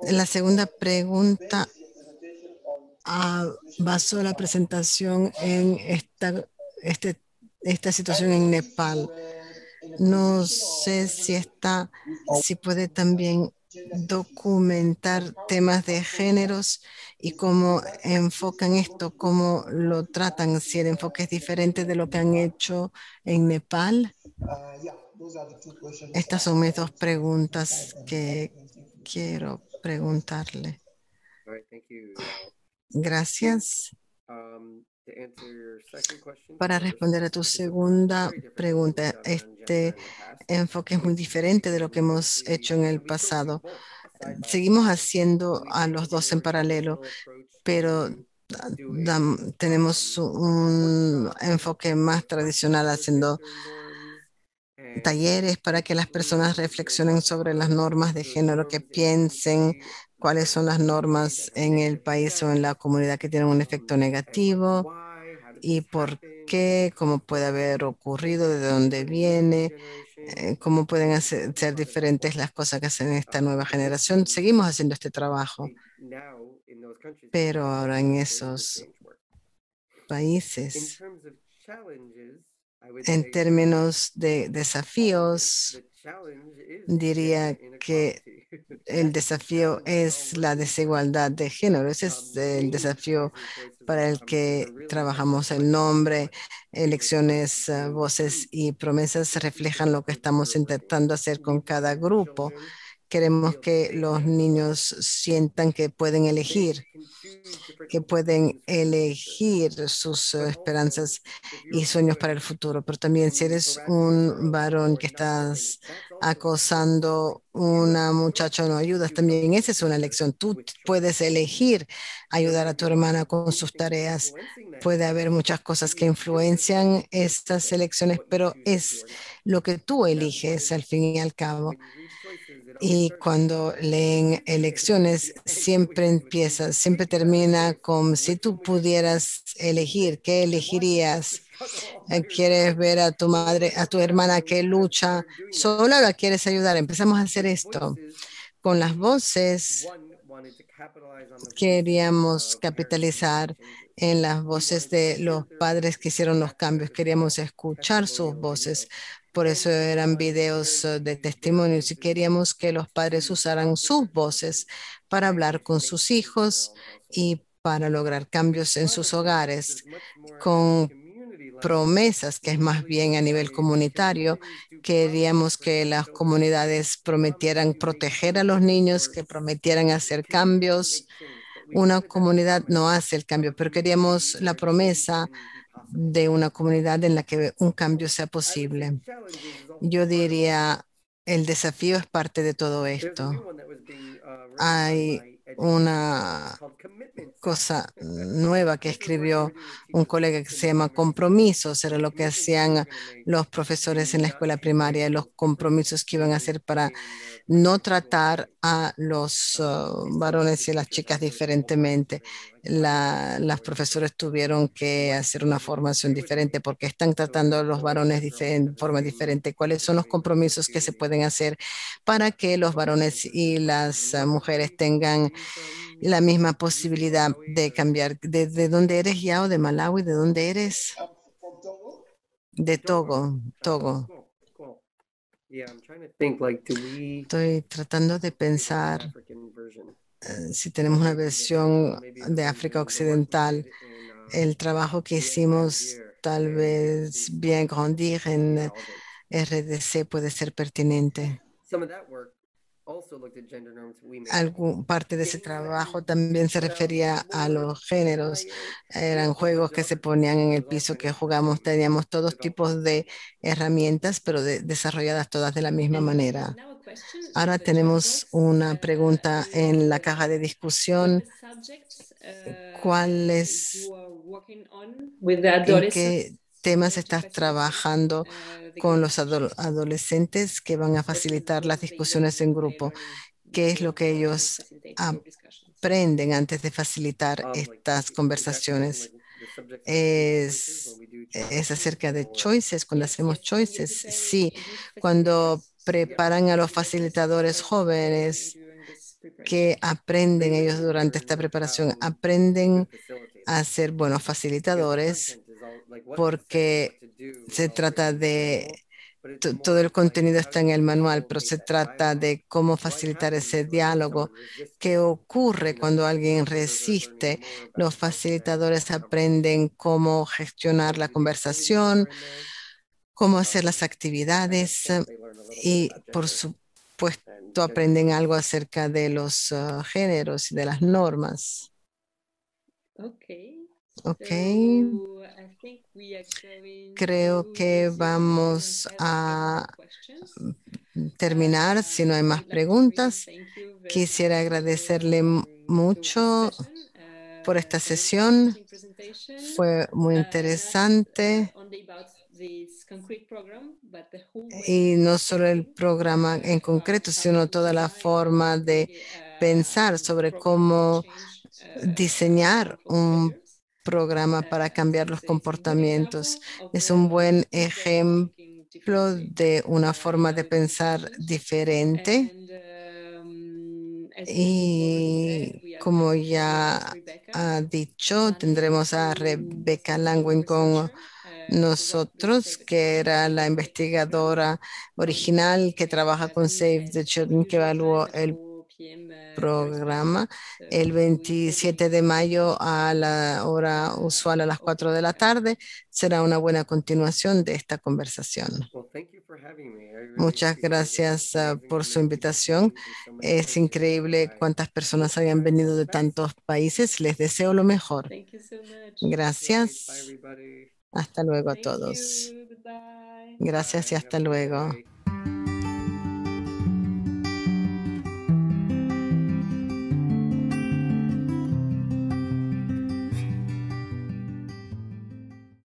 La segunda pregunta basó la presentación en esta situación en Nepal. No sé si puede también documentar temas de géneros y cómo enfocan esto, cómo lo tratan, si el enfoque es diferente de lo que han hecho en Nepal. Estas son mis dos preguntas que quiero preguntarle. Gracias. Para responder a tu segunda pregunta, este enfoque es muy diferente de lo que hemos hecho en el pasado. Seguimos haciendo a los dos en paralelo, pero tenemos un enfoque más tradicional, haciendo talleres para que las personas reflexionen sobre las normas de género, que piensen cuáles son las normas en el país o en la comunidad que tienen un efecto negativo y por qué, cómo puede haber ocurrido, de dónde viene, cómo pueden ser diferentes las cosas que hacen esta nueva generación. Seguimos haciendo este trabajo, pero ahora en esos países, en términos de desafíos, diría que el desafío es la desigualdad de género. Ese es el desafío para el que trabajamos. El nombre, elecciones, voces y promesas reflejan lo que estamos intentando hacer con cada grupo. Queremos que los niños sientan que pueden elegir sus esperanzas y sueños para el futuro. Pero también, si eres un varón que estás acosando una muchacha, no ayudas, también esa es una elección. Tú puedes elegir ayudar a tu hermana con sus tareas. Puede haber muchas cosas que influencian estas elecciones, pero es lo que tú eliges al fin y al cabo. Y cuando leen elecciones, siempre termina con, si tú pudieras elegir, ¿qué elegirías? ¿Quieres ver a tu madre, a tu hermana que lucha sola o la quieres ayudar? Empezamos a hacer esto. Con las voces, queríamos capitalizar en las voces de los padres que hicieron los cambios. Queríamos escuchar sus voces. Por eso eran videos de testimonios y queríamos que los padres usaran sus voces para hablar con sus hijos y para lograr cambios en sus hogares con promesas, que es más bien a nivel comunitario. Queríamos que las comunidades prometieran proteger a los niños, que prometieran hacer cambios. Una comunidad no hace el cambio, pero queríamos la promesa de una comunidad en la que un cambio sea posible. Yo diría, el desafío es parte de todo esto. Hay una cosa nueva que escribió un colega que se llama compromisos, era lo que hacían los profesores en la escuela primaria, los compromisos que iban a hacer para no tratar a los varones y a las chicas diferentemente. Las profesoras tuvieron que hacer una formación diferente porque están tratando a los varones de forma diferente. ¿Cuáles son los compromisos que se pueden hacer para que los varones y las mujeres tengan la misma posibilidad de cambiar? ¿De dónde eres, Yao? ¿De Malawi? ¿De dónde eres? De Togo, Togo. Estoy tratando de pensar si tenemos una versión de África Occidental. El trabajo que hicimos, tal vez bien grandir en RDC puede ser pertinente. Parte de ese trabajo también se refería a los géneros. Eran juegos que se ponían en el piso que jugamos. Teníamos todos tipos de herramientas, pero desarrolladas todas de la misma manera. Ahora tenemos una pregunta en la caja de discusión. ¿En qué temas estás trabajando con los adolescentes que van a facilitar las discusiones en grupo? ¿Qué es lo que ellos aprenden antes de facilitar estas conversaciones? Es acerca de choices, cuando hacemos choices. Sí, cuando preparan a los facilitadores jóvenes, ¿qué aprenden ellos durante esta preparación? Aprenden a ser buenos facilitadores porque se trata de todo el contenido está en el manual, pero se trata de cómo facilitar ese diálogo. ¿Qué ocurre cuando alguien resiste? Los facilitadores aprenden cómo gestionar la conversación, cómo hacer las actividades y, por supuesto, aprenden algo acerca de los géneros y de las normas. Ok. Creo que vamos a terminar si no hay más preguntas. Quisiera agradecerle mucho por esta sesión. Fue muy interesante. Y no solo el programa en concreto, sino toda la forma de pensar sobre cómo diseñar un programa para cambiar los comportamientos. Es un buen ejemplo de una forma de pensar diferente. Y como ya ha dicho, tendremos a Rebecca Langwin con nosotros, que era la investigadora original que trabaja con Save the Children, que evaluó el programa el 27 de mayo a la hora usual a las 4 de la tarde. Será una buena continuación de esta conversación. Muchas gracias por su invitación. Es increíble cuántas personas hayan venido de tantos países. Les deseo lo mejor. Gracias. Hasta luego a todos. Gracias y hasta luego.